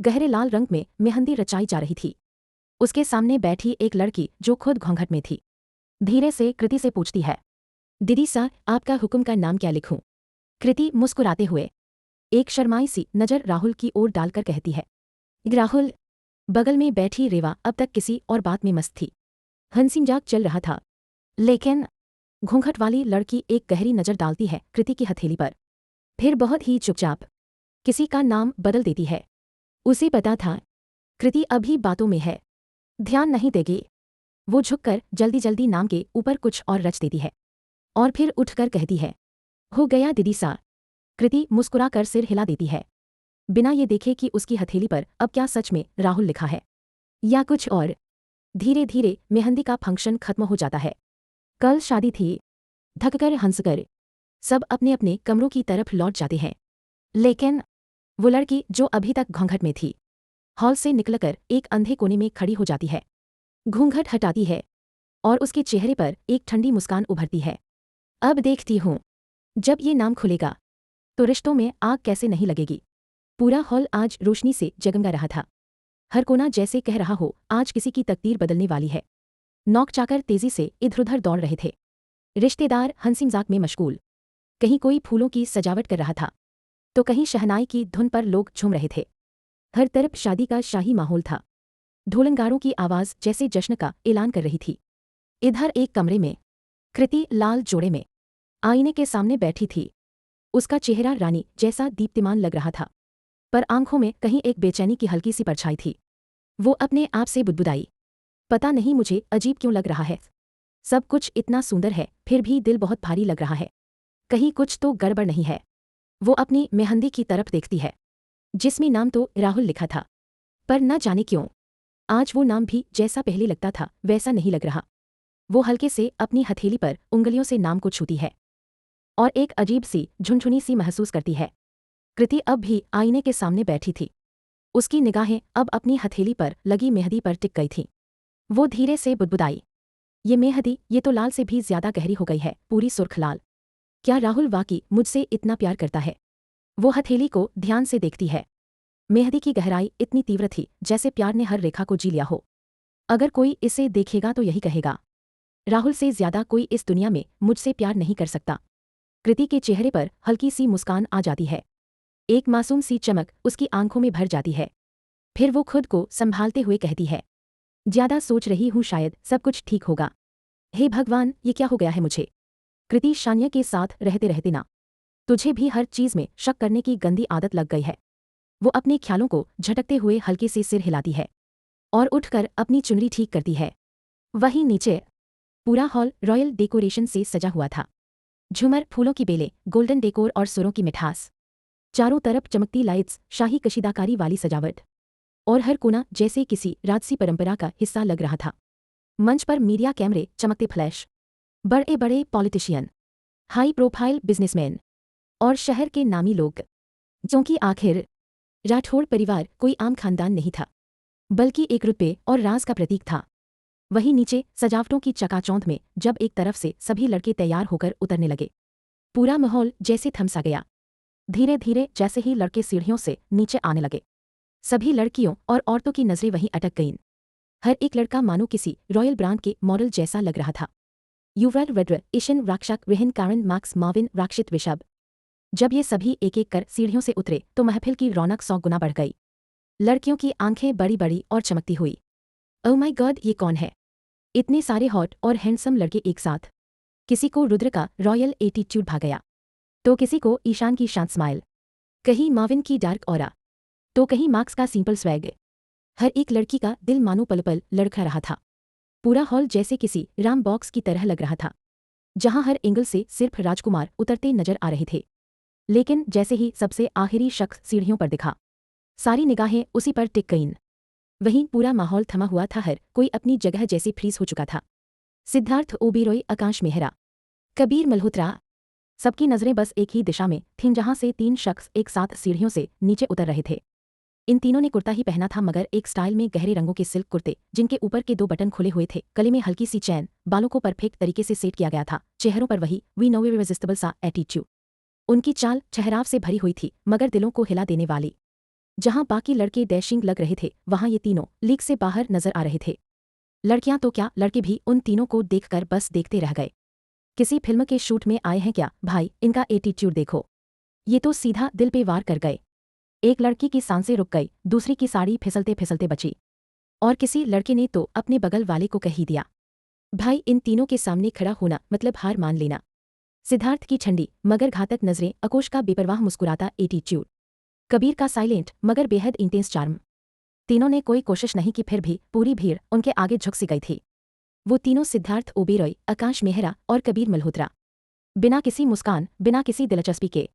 गहरे लाल रंग में मेहंदी रचाई जा रही थी। उसके सामने बैठी एक लड़की जो खुद घूंघट में थी, धीरे से कृति से पूछती है, दीदी सा, आपका हुक्म का नाम क्या लिखूं? कृति मुस्कुराते हुए एक शर्माई सी नजर राहुल की ओर डालकर कहती है, राहुल। बगल में बैठी रेवा अब तक किसी और बात में मस्त थी। हंसी मजाक चल रहा था, लेकिन घूंघट वाली लड़की एक गहरी नजर डालती है कृति की हथेली पर, फिर बहुत ही चुपचाप किसी का नाम बदल देती है। उसे पता था कृति अभी बातों में है, ध्यान नहीं देगी। वो झुककर जल्दी जल्दी नाम के ऊपर कुछ और रच देती है और फिर उठकर कहती है, हो गया दीदी सा। कृति मुस्कुराकर सिर हिला देती है, बिना ये देखे कि उसकी हथेली पर अब क्या सच में राहुल लिखा है या कुछ और। धीरे धीरे मेहंदी का फंक्शन खत्म हो जाता है। कल शादी थी। थककर हंसकर सब अपने अपने कमरों की तरफ लौट जाते हैं, लेकिन वो लड़की जो अभी तक घूंघट में थी, हॉल से निकलकर एक अंधे कोने में खड़ी हो जाती है। घूंघट हटाती है और उसके चेहरे पर एक ठंडी मुस्कान उभरती है। अब देखती हूँ, जब ये नाम खुलेगा तो रिश्तों में आग कैसे नहीं लगेगी। पूरा हॉल आज रोशनी से जगमगा रहा था। हर कोना जैसे कह रहा हो, आज किसी की तकदीर बदलने वाली है। नौक चाकर तेजी से इधर उधर दौड़ रहे थे। रिश्तेदार हंसी मजाक में मशगूल, कहीं कोई फूलों की सजावट कर रहा था तो कहीं शहनाई की धुन पर लोग झूम रहे थे। हर तरफ शादी का शाही माहौल था। ढोलनगारों की आवाज जैसे जश्न का ऐलान कर रही थी। इधर एक कमरे में कृति लाल जोड़े में आईने के सामने बैठी थी। उसका चेहरा रानी जैसा दीप्तिमान लग रहा था, पर आंखों में कहीं एक बेचैनी की हल्की सी परछाई थी। वो अपने आप से बुदबुदाई, पता नहीं मुझे अजीब क्यों लग रहा है। सब कुछ इतना सुंदर है, फिर भी दिल बहुत भारी लग रहा है। कहीं कुछ तो गड़बड़ नहीं है। वो अपनी मेहंदी की तरफ देखती है, जिसमें नाम तो राहुल लिखा था, पर न जाने क्यों आज वो नाम भी जैसा पहले लगता था वैसा नहीं लग रहा। वो हल्के से अपनी हथेली पर उंगलियों से नाम को छूती है और एक अजीब सी झुनझुनी सी महसूस करती है। कृति अब भी आईने के सामने बैठी थी। उसकी निगाहें अब अपनी हथेली पर लगी मेहंदी पर टिक गई थीं। वो धीरे से बुदबुदाई, ये मेहंदी, ये तो लाल से भी ज्यादा गहरी हो गई है, पूरी सुर्ख लाल। क्या राहुल वाकई मुझसे इतना प्यार करता है? वो हथेली को ध्यान से देखती है। मेहंदी की गहराई इतनी तीव्र थी जैसे प्यार ने हर रेखा को जी लिया हो। अगर कोई इसे देखेगा तो यही कहेगा, राहुल से ज्यादा कोई इस दुनिया में मुझसे प्यार नहीं कर सकता। कृति के चेहरे पर हल्की सी मुस्कान आ जाती है। एक मासूम सी चमक उसकी आंखों में भर जाती है। फिर वो खुद को संभालते हुए कहती है, ज्यादा सोच रही हूँ, शायद सब कुछ ठीक होगा। हे भगवान, ये क्या हो गया है मुझे? कृति, शानिया के साथ रहते रहते ना तुझे भी हर चीज में शक करने की गंदी आदत लग गई है। वो अपने ख्यालों को झटकते हुए हल्के से सिर हिलाती है और उठकर अपनी चुनरी ठीक करती है। वहीं नीचे पूरा हॉल रॉयल डेकोरेशन से सजा हुआ था। झूमर, फूलों की बेलें, गोल्डन डेकोर और सुरों की मिठास। चारों तरफ चमकती लाइट्स, शाही कशीदाकारी वाली सजावट और हर कोना जैसे किसी राजसी परंपरा का हिस्सा लग रहा था। मंच पर मीडिया कैमरे, चमकते फ्लैश, बड़े बड़े पॉलिटिशियन, हाई प्रोफाइल बिजनेसमैन और शहर के नामी लोग। क्योंकि आखिर राठौड़ परिवार कोई आम खानदान नहीं था, बल्कि एक रुतबे और राज का प्रतीक था। वहीं नीचे सजावटों की चकाचौंध में जब एक तरफ से सभी लड़के तैयार होकर उतरने लगे, पूरा माहौल जैसे थमसा गया। धीरे धीरे जैसे ही लड़के सीढ़ियों से नीचे आने लगे, सभी लड़कियों और औरतों की नजरें वहीं अटक गईं। हर एक लड़का मानो किसी रॉयल ब्रांड के मॉडल जैसा लग रहा था। युवराज रुद्र, ईशन राक्षक, रिहन कारण, मैक्स, मार्विन, राक्षित, ऋषभ। जब ये सभी एक एक कर सीढ़ियों से उतरे तो महफिल की रौनक 100 गुना बढ़ गई। लड़कियों की आंखें बड़ी बड़ी और चमकती हुई। ओह माय गॉड, ये कौन है? इतने सारे हॉट और हैंडसम लड़के एक साथ। किसी को रुद्र का रॉयल एटीट्यूड भा गया, तो किसी को ईशान की शांत स्माइल, कहीं मार्विन की डार्क ऑरा, तो कहीं मैक्स का सिंपल स्वैग। हर एक लड़की का दिल मानो पल पल लड़खड़ा रहा था। पूरा हॉल जैसे किसी राम बॉक्स की तरह लग रहा था, जहां हर एंगल से सिर्फ राजकुमार उतरते नजर आ रहे थे। लेकिन जैसे ही सबसे आखिरी शख्स सीढ़ियों पर दिखा, सारी निगाहें उसी पर टिक गईं। वहीं पूरा माहौल थमा हुआ था, हर कोई अपनी जगह जैसे फ्रीज हो चुका था। सिद्धार्थ ओबेरॉय, आकाश मेहरा, कबीर मल्होत्रा, सबकी नजरें बस एक ही दिशा में थीं, जहां से 3 शख्स एक साथ सीढ़ियों से नीचे उतर रहे थे। इन तीनों ने कुर्ता ही पहना था, मगर एक स्टाइल में गहरे रंगों के सिल्क कुर्ते, जिनके ऊपर के 2 बटन खुले हुए थे, गले में हल्की सी चैन, बालों को परफेक्ट तरीके से सेट किया गया था, चेहरों पर वही वी नो इररेसिस्टिबल सा एटीट्यूड। उनकी चाल ठहराव से भरी हुई थी, मगर दिलों को हिला देने वाली। जहां बाकी लड़के डैशिंग लग रहे थे, वहां ये तीनों लीग से बाहर नजर आ रहे थे। लड़कियां तो क्या, लड़के भी उन तीनों को देखकर बस देखते रह गए। किसी फिल्म के शूट में आए हैं क्या भाई, इनका एटीट्यूड देखो। ये तो सीधा दिल पे वार कर गए। एक लड़की की सांसें रुक गई, दूसरी की साड़ी फिसलते फिसलते बची, और किसी लड़के ने तो अपने बगल वाले को कह ही दिया, भाई इन तीनों के सामने खड़ा होना मतलब हार मान लेना। सिद्धार्थ की ठंडी मगर घातक नजरें, आकोश का बेपरवाह मुस्कुराता एटीट्यूड, कबीर का साइलेंट मगर बेहद इंटेंस चार्म। तीनों ने कोई कोशिश नहीं की, फिर भी पूरी भीड़ उनके आगे झुक सी गई थी। वो तीनों सिद्धार्थ ओबेरॉय, आकाश मेहरा और कबीर मल्होत्रा, बिना किसी मुस्कान, बिना किसी दिलचस्पी के,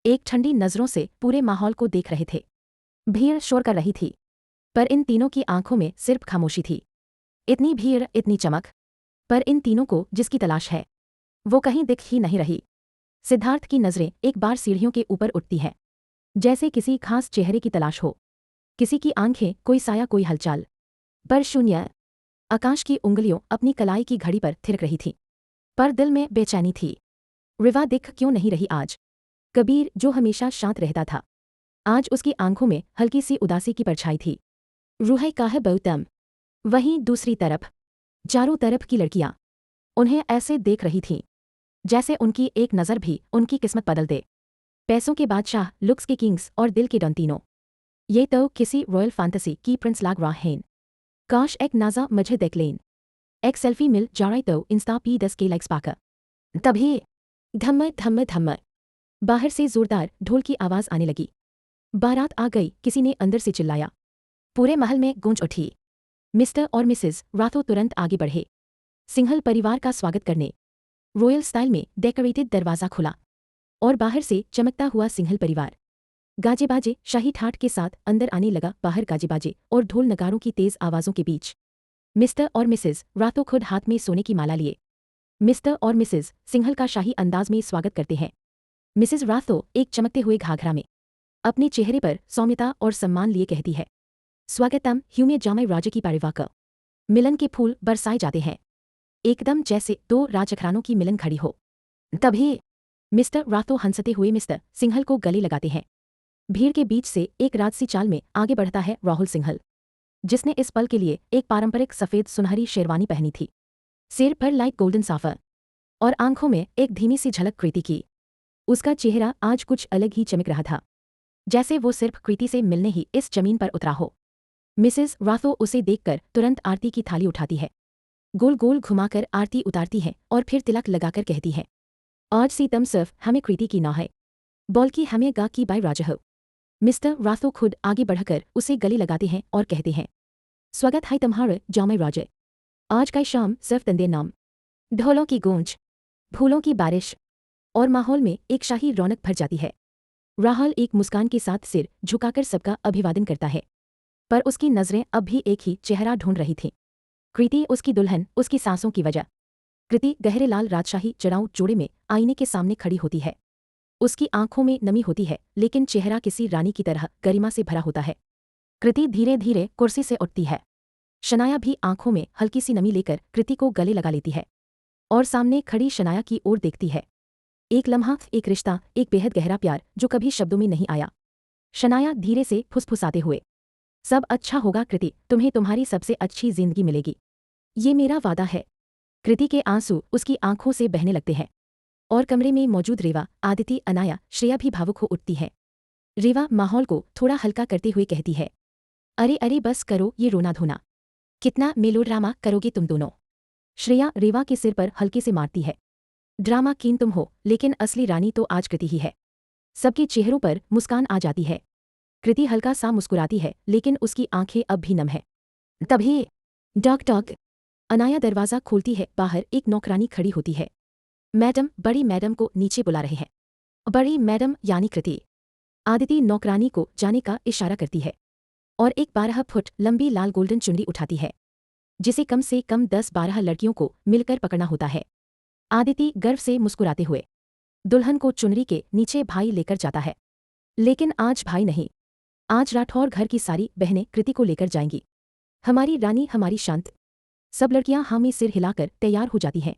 एक ठंडी नजरों से पूरे माहौल को देख रहे थे। भीड़ शोर कर रही थी, पर इन तीनों की आंखों में सिर्फ खामोशी थी। इतनी भीड़, इतनी चमक, पर इन तीनों को जिसकी तलाश है, वो कहीं दिख ही नहीं रही। सिद्धार्थ की नजरें एक बार सीढ़ियों के ऊपर उठती हैं, जैसे किसी खास चेहरे की तलाश हो। किसी की आंखें, कोई साया, कोई हलचल, पर शून्य। आकाश की उंगलियों अपनी कलाई की घड़ी पर थिरक रही थी, पर दिल में बेचैनी थी। रिवा दिख क्यों नहीं रही आज? कबीर, जो हमेशा शांत रहता था, आज उसकी आंखों में हल्की सी उदासी की परछाई थी। रूह का है गौतम। वहीं दूसरी तरफ, चारों तरफ की लड़कियां उन्हें ऐसे देख रही थीं, जैसे उनकी एक नज़र भी उनकी किस्मत बदल दे। पैसों के बादशाह, लुक्स के किंग्स और दिल के डॉन तीनों, ये तो किसी रॉयल फैंटेसी की प्रिंस लाग रहा हैं। काश एक नाजा मुझे देख लें, एक सेल्फी मिल जाए तो इंस्टा पी 10 के लाइक्स पाकर। तभी धम्म धम्म धम्म, बाहर से जोरदार ढोल की आवाज आने लगी। बारात आ गई, किसी ने अंदर से चिल्लाया। पूरे महल में गूंज उठी। मिस्टर और मिसेस राथो तुरंत आगे बढ़े, सिंघल परिवार का स्वागत करने। रॉयल स्टाइल में डेकोरेटेड दरवाजा खुला और बाहर से चमकता हुआ सिंघल परिवार गाजे बाजे शाही ठाट के साथ अंदर आने लगा। बाहर गाजे बाजे और ढोल नगारों की तेज आवाजों के बीच मिस्टर और मिसेस राथो खुद हाथ में सोने की माला लिए मिस्टर और मिसेस सिंघल का शाही अंदाज में स्वागत करते हैं। मिसेस राथो एक चमकते हुए घाघरा में अपने चेहरे पर सौम्यता और सम्मान लिए कहती है, स्वागतम ह्यूमे जामे राजे की परिवार। मिलन के फूल बरसाए जाते हैं, एकदम जैसे 2 राजघरानों की मिलन घड़ी हो। तभी मिस्टर राथो हंसते हुए मिस्टर सिंघल को गले लगाते हैं। भीड़ के बीच से एक राजसी चाल में आगे बढ़ता है राहुल सिंघल, जिसने इस पल के लिए एक पारंपरिक सफेद सुनहरी शेरवानी पहनी थी, सिर पर लाइट गोल्डन साफर और आंखों में एक धीमी सी झलक कृति की। उसका चेहरा आज कुछ अलग ही चमक रहा था, जैसे वो सिर्फ कृति से मिलने ही इस जमीन पर उतरा हो। मिसेस राथो उसे देखकर तुरंत आरती की थाली उठाती है, गोल गोल घुमाकर आरती उतारती है और फिर तिलक लगाकर कहती है, आज से तुम सिर्फ हमें कृति की ना है, बल्कि हमें गा की बाई राजा हो। मिस्टर राथो खुद आगे बढ़कर उसे गले लगाते हैं और कहते हैं, स्वागत है तुम्हारे जामे राजे। आज का शाम सिर्फ तंदे नाम, ढोलों की गूंज, फूलों की बारिश और माहौल में एक शाही रौनक भर जाती है। राहुल एक मुस्कान के साथ सिर झुकाकर सबका अभिवादन करता है, पर उसकी नजरें अब भी एक ही चेहरा ढूंढ रही थीं, कृति, उसकी दुल्हन, उसकी सांसों की वजह। कृति गहरे लाल राजशाही चढ़ाऊ जोड़े में आईने के सामने खड़ी होती है। उसकी आंखों में नमी होती है, लेकिन चेहरा किसी रानी की तरह गरिमा से भरा होता है। कृति धीरे धीरे कुर्सी से उठती है। शनाया भी आंखों में हल्की सी नमी लेकर कृति को गले लगा लेती है और सामने खड़ी शनाया की ओर देखती है। एक लम्हा, एक रिश्ता, एक बेहद गहरा प्यार जो कभी शब्दों में नहीं आया। शनाया धीरे से फुसफुसाते हुए, सब अच्छा होगा कृति, तुम्हें तुम्हारी सबसे अच्छी जिंदगी मिलेगी, ये मेरा वादा है। कृति के आंसू उसकी आंखों से बहने लगते हैं और कमरे में मौजूद रेवा, आदिति, अनाया, श्रेया भी भावुक हो उठती है। रेवा माहौल को थोड़ा हल्का करते हुए कहती है, अरे अरे बस करो ये रोना धोना, कितना मेलोड्रामा करोगे तुम दोनों। श्रेया रेवा के सिर पर हल्के से मारती है, ड्रामा कीन तुम हो, लेकिन असली रानी तो आज कृति ही है। सबके चेहरों पर मुस्कान आ जाती है। कृति हल्का सा मुस्कुराती है, लेकिन उसकी आंखें अब भी नम है। तभी डॉक डॉक, अनाया दरवाजा खोलती है। बाहर एक नौकरानी खड़ी होती है। मैडम, बड़ी मैडम को नीचे बुला रहे हैं। बड़ी मैडम यानी कृति। आदिति नौकरानी को जाने का इशारा करती है और एक 12 फुट लंबी लाल गोल्डन चुनरी उठाती है, जिसे कम से कम 10-12 लड़कियों को मिलकर पकड़ना होता है। आदिति गर्व से मुस्कुराते हुए दुल्हन को चुनरी के नीचे भाई लेकर जाता है। लेकिन आज भाई नहीं, आज राठौर घर की सारी बहनें कृति को लेकर जाएंगी। हमारी रानी, हमारी शांत। सब लड़कियां हाँ में सिर हिलाकर तैयार हो जाती हैं।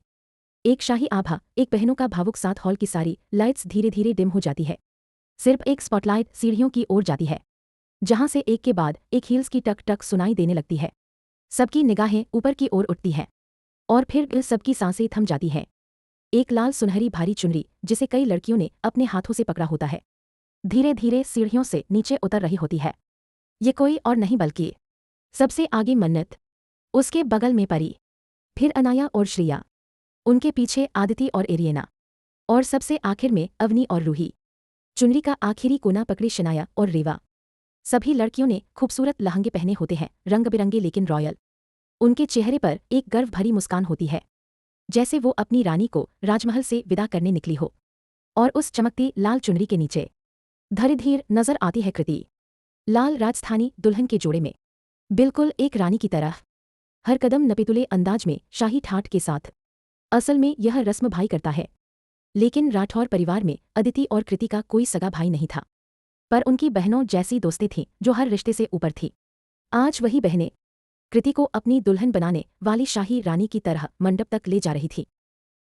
एक शाही आभा, एक बहनों का भावुक साथ, हॉल की सारी लाइट्स धीरे धीरे डिम हो जाती है। सिर्फ एक स्पॉटलाइट सीढ़ियों की ओर जाती है, जहां से एक के बाद एक हील्स की टक टक सुनाई देने लगती है। सबकी निगाहें ऊपर की ओर उठती हैं और फिर सबकी सांसें थम जाती हैं। एक लाल सुनहरी भारी चुनरी, जिसे कई लड़कियों ने अपने हाथों से पकड़ा होता है, धीरे धीरे सीढ़ियों से नीचे उतर रही होती है। ये कोई और नहीं बल्कि सबसे आगे मन्नत, उसके बगल में परी, फिर अनाया और श्रेया, उनके पीछे आदिति और एरियना, और सबसे आखिर में अवनी और रूही। चुनरी का आखिरी कोना पकड़े शनाया और रेवा। सभी लड़कियों ने खूबसूरत लहंगे पहने होते हैं, रंग बिरंगे लेकिन रॉयल। उनके चेहरे पर एक गर्व भरी मुस्कान होती है, जैसे वो अपनी रानी को राजमहल से विदा करने निकली हो। और उस चमकती लाल चुनरी के नीचे धीरे नजर आती है कृति, लाल राजस्थानी दुल्हन के जोड़े में, बिल्कुल एक रानी की तरह। हर कदम नपेतुले अंदाज में, शाही ठाठ के साथ। असल में यह रस्म भाई करता है, लेकिन राठौर परिवार में अदिति और कृति का कोई सगा भाई नहीं था, पर उनकी बहनों जैसी दोस्तें थीं जो हर रिश्ते से ऊपर थी। आज वही बहनें कृति को अपनी दुल्हन बनाने वाली शाही रानी की तरह मंडप तक ले जा रही थी।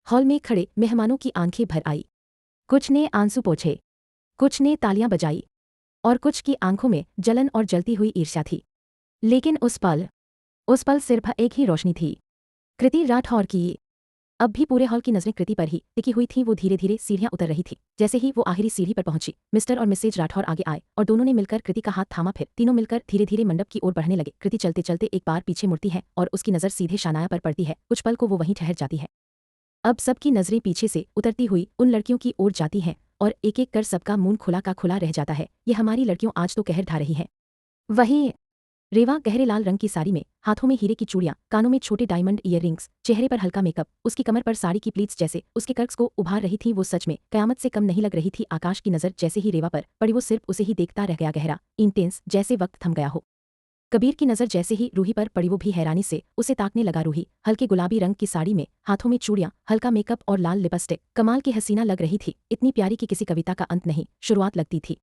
हॉल में खड़े मेहमानों की आंखें भर आई। कुछ ने आंसू पोंछे, कुछ ने तालियां बजाई, और कुछ की आंखों में जलन और जलती हुई ईर्ष्या थी। लेकिन उस पल सिर्फ एक ही रोशनी थी, कृति राठौर की। अब भी पूरे हॉल की नजरें कृति पर ही टिकी हुई थीं। वो धीरे धीरे सीढ़ियां उतर रही थी। जैसे ही वो आखिरी सीढ़ी पर पहुंची, मिस्टर और मिसेज राठौर आगे आए और दोनों ने मिलकर कृति का हाथ थामा। फिर तीनों मिलकर धीरे धीरे मंडप की ओर बढ़ने लगे। कृति चलते चलते एक बार पीछे मुड़ती है और उसकी नजर सीधे शानाया पर पड़ती है। कुछ पल को वो वहीं ठहर जाती है। अब सबकी नजरें पीछे से उतरती हुई उन लड़कियों की ओर जाती हैं और एक एक कर सबका मुंह खुला का खुला रह जाता है। ये हमारी लड़कियों आज तो कहर ढा रही हैं। वहीं रेवा गहरे लाल रंग की साड़ी में, हाथों में हीरे की चूड़ियां, कानों में छोटे डायमंड ईयररिंग्स, चेहरे पर हल्का मेकअप, उसकी कमर पर साड़ी की प्लीट्स जैसे उसके कर्क्स को उभार रही थी। वो सच में कयामत से कम नहीं लग रही थी। आकाश की नजर जैसे ही रेवा पर पड़ी, वो सिर्फ उसे ही देखता रह गया, गहरा, इंटेंस, जैसे वक्त थम गया हो। कबीर की नजर जैसे ही रूही पर पड़ी, वो भी हैरानी से उसे ताकने लगा। रूही हल्के गुलाबी रंग की साड़ी में, हाथों में चूड़ियां, हल्का मेकअप और लाल लिपस्टिक, कमाल की हसीना लग रही थी। इतनी प्यारी कि किसी कविता का अंत नहीं, शुरुआत लगती थी।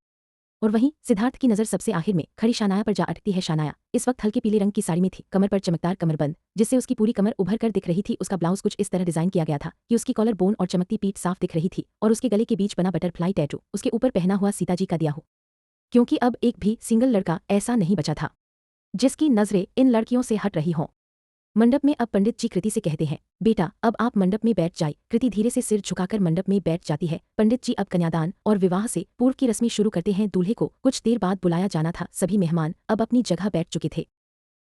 और वहीं सिद्धार्थ की नजर सबसे आखिर में खड़ी शानाया पर जा अटकती है। शानाया इस वक्त हल्के पीले रंग की साड़ी में थी, कमर पर चमकदार कमरबंद, जिससे उसकी पूरी कमर उभर कर दिख रही थी। उसका ब्लाउज कुछ इस तरह डिजाइन किया गया था कि उसकी कॉलर बोन और चमकती पीठ साफ दिख रही थी, और उसके गले के बीच बना बटरफ्लाई टैटू उसके ऊपर पहना हुआ सीता जी का दिया हो। क्योंकि अब एक भी सिंगल लड़का ऐसा नहीं बचा था जिसकी नजरें इन लड़कियों से हट रही हों। मंडप में अब पंडित जी कृति से कहते हैं, बेटा अब आप मंडप में बैठ जाए। कृति धीरे से सिर झुकाकर मंडप में बैठ जाती है। पंडित जी अब कन्यादान और विवाह से पूर्व की रस्में शुरू करते हैं। दूल्हे को कुछ देर बाद बुलाया जाना था। सभी मेहमान अब अपनी जगह बैठ चुके थे।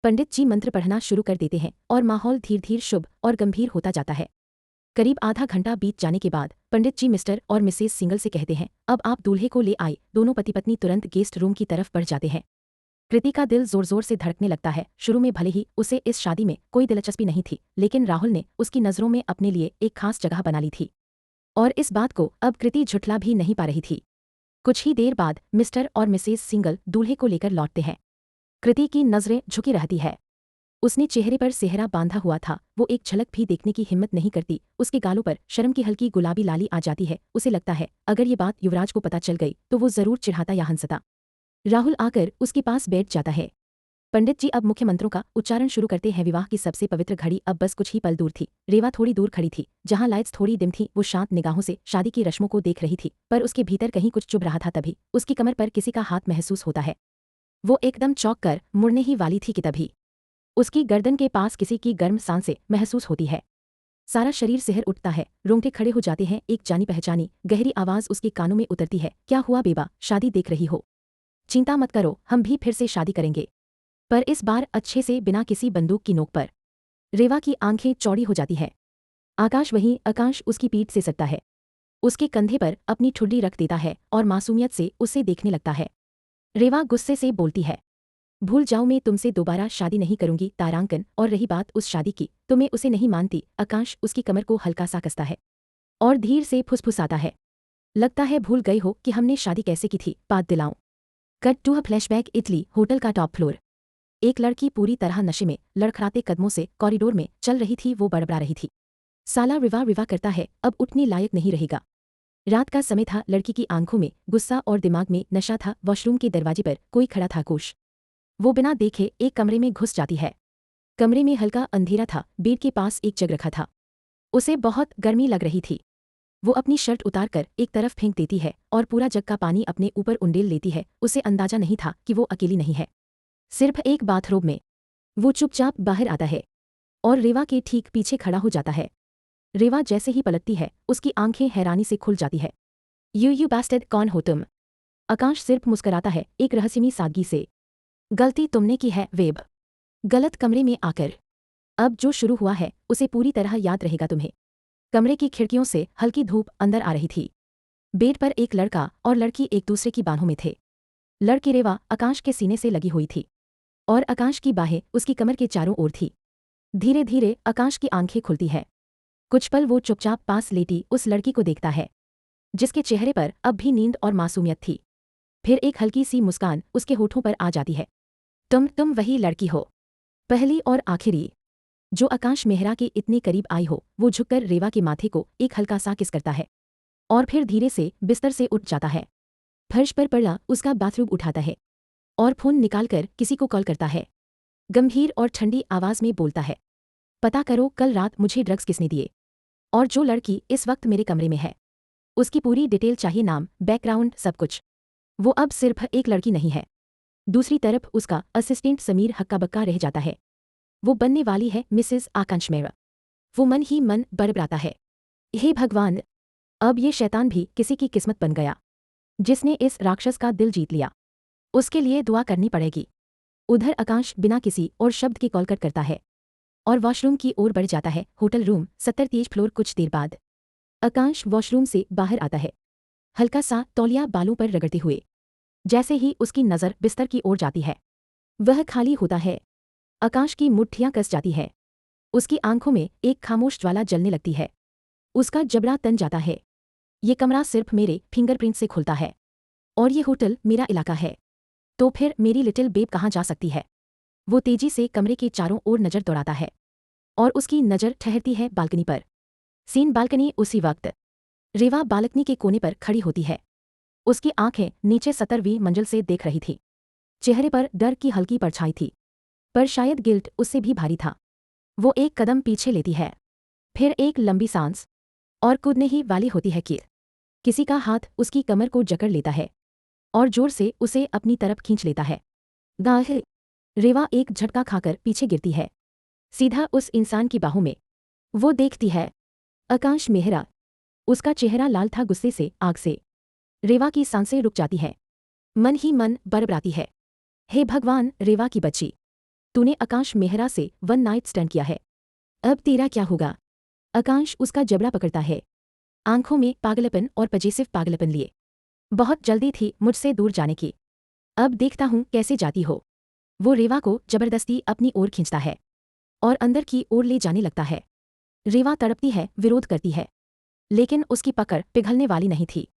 पंडित जी मंत्र पढ़ना शुरू कर देते हैं और माहौल धीरे धीरे शुभ और गंभीर होता जाता है। करीब आधा घंटा बीत जाने के बाद पंडित जी मिस्टर और मिसेज सिंगल से कहते हैं, अब आप दूल्हे को ले आए। दोनों पति पत्नी तुरंत गेस्ट रूम की तरफ बढ़ जाते हैं। कृति का दिल जोर जोर से धड़कने लगता है। शुरू में भले ही उसे इस शादी में कोई दिलचस्पी नहीं थी, लेकिन राहुल ने उसकी नज़रों में अपने लिए एक खास जगह बना ली थी, और इस बात को अब कृति झुठला भी नहीं पा रही थी। कुछ ही देर बाद मिस्टर और मिसेज सिंगल दूल्हे को लेकर लौटते हैं। कृति की नजरें झुकी रहती है। उसने चेहरे पर सेहरा बांधा हुआ था, वो एक झलक भी देखने की हिम्मत नहीं करती। उसके गालों पर शर्म की हल्की गुलाबी लाली आ जाती है। उसे लगता है अगर ये बात युवराज को पता चल गई तो वो जरूर चिढ़ाता या हंसता। राहुल आकर उसके पास बैठ जाता है। पंडित जी अब मुख्य मंत्रों का उच्चारण शुरू करते हैं। विवाह की सबसे पवित्र घड़ी अब बस कुछ ही पल दूर थी। रेवा थोड़ी दूर खड़ी थी, जहां लाइट्स थोड़ी डिम थी। वो शांत निगाहों से शादी की रस्मों को देख रही थी, पर उसके भीतर कहीं कुछ चुभ रहा था। तभी उसकी कमर पर किसी का हाथ महसूस होता है। वो एकदम चौंक कर मुड़ने ही वाली थी कि तभी उसकी गर्दन के पास किसी की गर्म सांसें महसूस होती है। सारा शरीर सिहर उठता है, रोंगटे खड़े हो जाते हैं। एक जानी पहचानी गहरी आवाज उसके कानों में उतरती है, क्या हुआ बेबा, शादी देख रही हो? चिंता मत करो, हम भी फिर से शादी करेंगे, पर इस बार अच्छे से, बिना किसी बंदूक की नोक पर। रेवा की आंखें चौड़ी हो जाती है। आकाश उसकी पीठ से सटता है, उसके कंधे पर अपनी ठुड्डी रख देता है और मासूमियत से उसे देखने लगता है। रेवा गुस्से से बोलती है, भूल जाओ, मैं तुमसे दोबारा शादी नहीं करूंगी तारांकन, और रही बात उस शादी की, तो मैं उसे नहीं मानती। आकाश उसकी कमर को हल्का सा कसता है और धीर से फुसफुसाता है, लगता है भूल गए हो कि हमने शादी कैसे की थी, बात दिलाऊं। Cut to a flashback, Italy, hotel का टॉप फ्लोर। एक लड़की पूरी तरह नशे में लड़खड़ाते कदमों से कॉरिडोर में चल रही थी। वो बड़बड़ा रही थी, साला रिवा रिवा करता है, अब उठने लायक नहीं रहेगा। रात का समय था, लड़की की आंखों में गुस्सा और दिमाग में नशा था। वॉशरूम के दरवाजे पर कोई खड़ा था, कोश। वो बिना देखे एक कमरे में घुस जाती है। कमरे में हल्का अंधेरा था, बेड के पास एक जग रखा था। उसे बहुत गर्मी लग रही थी। वो अपनी शर्ट उतारकर एक तरफ फेंक देती है और पूरा जग का पानी अपने ऊपर उंडेल लेती है। उसे अंदाजा नहीं था कि वो अकेली नहीं है, सिर्फ एक बाथरोब में। वो चुपचाप बाहर आता है और रेवा के ठीक पीछे खड़ा हो जाता है। रेवा जैसे ही पलटती है, उसकी आंखें हैरानी से खुल जाती है। यू बास्टर्ड, कौन हो तुम? आकाश सिर्फ मुस्कराता है, एक रहस्यमयी सादगी से। गलती तुमने की है वेब, गलत कमरे में आकर। अब जो शुरू हुआ है उसे पूरी तरह याद रहेगा तुम्हें। कमरे की खिड़कियों से हल्की धूप अंदर आ रही थी। बेड पर एक लड़का और लड़की एक दूसरे की बाहों में थे। लड़की रेवा आकाश के सीने से लगी हुई थी और आकाश की बाहें उसकी कमर के चारों ओर थी। धीरे धीरे आकाश की आंखें खुलती है। कुछ पल वो चुपचाप पास लेटी उस लड़की को देखता है, जिसके चेहरे पर अब भी नींद और मासूमियत थी। फिर एक हल्की सी मुस्कान उसके होठों पर आ जाती है। तुम वही लड़की हो, पहली और आखिरी, जो आकाश मेहरा के इतने करीब आई हो। वो झुककर रेवा के माथे को एक हल्का सा किस करता है और फिर धीरे से बिस्तर से उठ जाता है। फर्श पर पड़ा उसका बाथरूब उठाता है और फोन निकालकर किसी को कॉल करता है। गंभीर और ठंडी आवाज में बोलता है, पता करो कल रात मुझे ड्रग्स किसने दिए, और जो लड़की इस वक्त मेरे कमरे में है उसकी पूरी डिटेल चाहिए, नाम, बैकग्राउंड, सब कुछ। वो अब सिर्फ एक लड़की नहीं है। दूसरी तरफ उसका असिस्टेंट समीर हक्का बक्का रह जाता है। वो बनने वाली है मिसेस आकाश मेहरा। वो मन ही मन बड़बड़ाता है, हे भगवान, अब ये शैतान भी किसी की किस्मत बन गया, जिसने इस राक्षस का दिल जीत लिया। उसके लिए दुआ करनी पड़ेगी। उधर आकाश बिना किसी और शब्द के कॉल कट करता है और वॉशरूम की ओर बढ़ जाता है। Hotel room 70 floor. कुछ देर बाद आकाश वॉशरूम से बाहर आता है, हल्का सा तौलिया बालों पर रगड़ते हुए। जैसे ही उसकी नज़र बिस्तर की ओर जाती है, वह खाली होता है। आकाश की मुट्ठियां कस जाती है, उसकी आंखों में एक खामोश ज्वाला जलने लगती है। उसका जबड़ा तन जाता है। ये कमरा सिर्फ मेरे फिंगरप्रिंट से खुलता है और ये होटल मेरा इलाका है, तो फिर मेरी लिटिल बेब कहाँ जा सकती है? वो तेजी से कमरे के चारों ओर नजर दौड़ाता है और उसकी नज़र ठहरती है बालकनी पर। Scene balcony. उसी वक्त रेवा बालकनी के कोने पर खड़ी होती है। उसकी आंखें नीचे 70वीं मंजिल से देख रही थी। चेहरे पर डर की हल्की परछाई थी, पर शायद गिल्ट उससे भी भारी था। वो एक कदम पीछे लेती है, फिर एक लंबी सांस, और कूदने ही वाली होती है कि किसी का हाथ उसकी कमर को जकड़ लेता है और जोर से उसे अपनी तरफ खींच लेता है। गाहे! रेवा एक झटका खाकर पीछे गिरती है, सीधा उस इंसान की बाहों में। वो देखती है आकाश मेहरा। उसका चेहरा लाल था गुस्से से, आग से। रेवा की सांसें रुक जाती है, मन ही मन बड़बड़ाती है, हे भगवान, रेवा की बच्ची, तूने आकाश मेहरा से वन नाइट स्टैंड किया है, अब तेरा क्या होगा? आकाश उसका जबड़ा पकड़ता है, आंखों में पागलपन और पजेसिव पागलपन लिए। बहुत जल्दी थी मुझसे दूर जाने की, अब देखता हूँ कैसे जाती हो। वो रेवा को जबरदस्ती अपनी ओर खींचता है और अंदर की ओर ले जाने लगता है। रेवा तड़पती है, विरोध करती है, लेकिन उसकी पकड़ पिघलने वाली नहीं थी।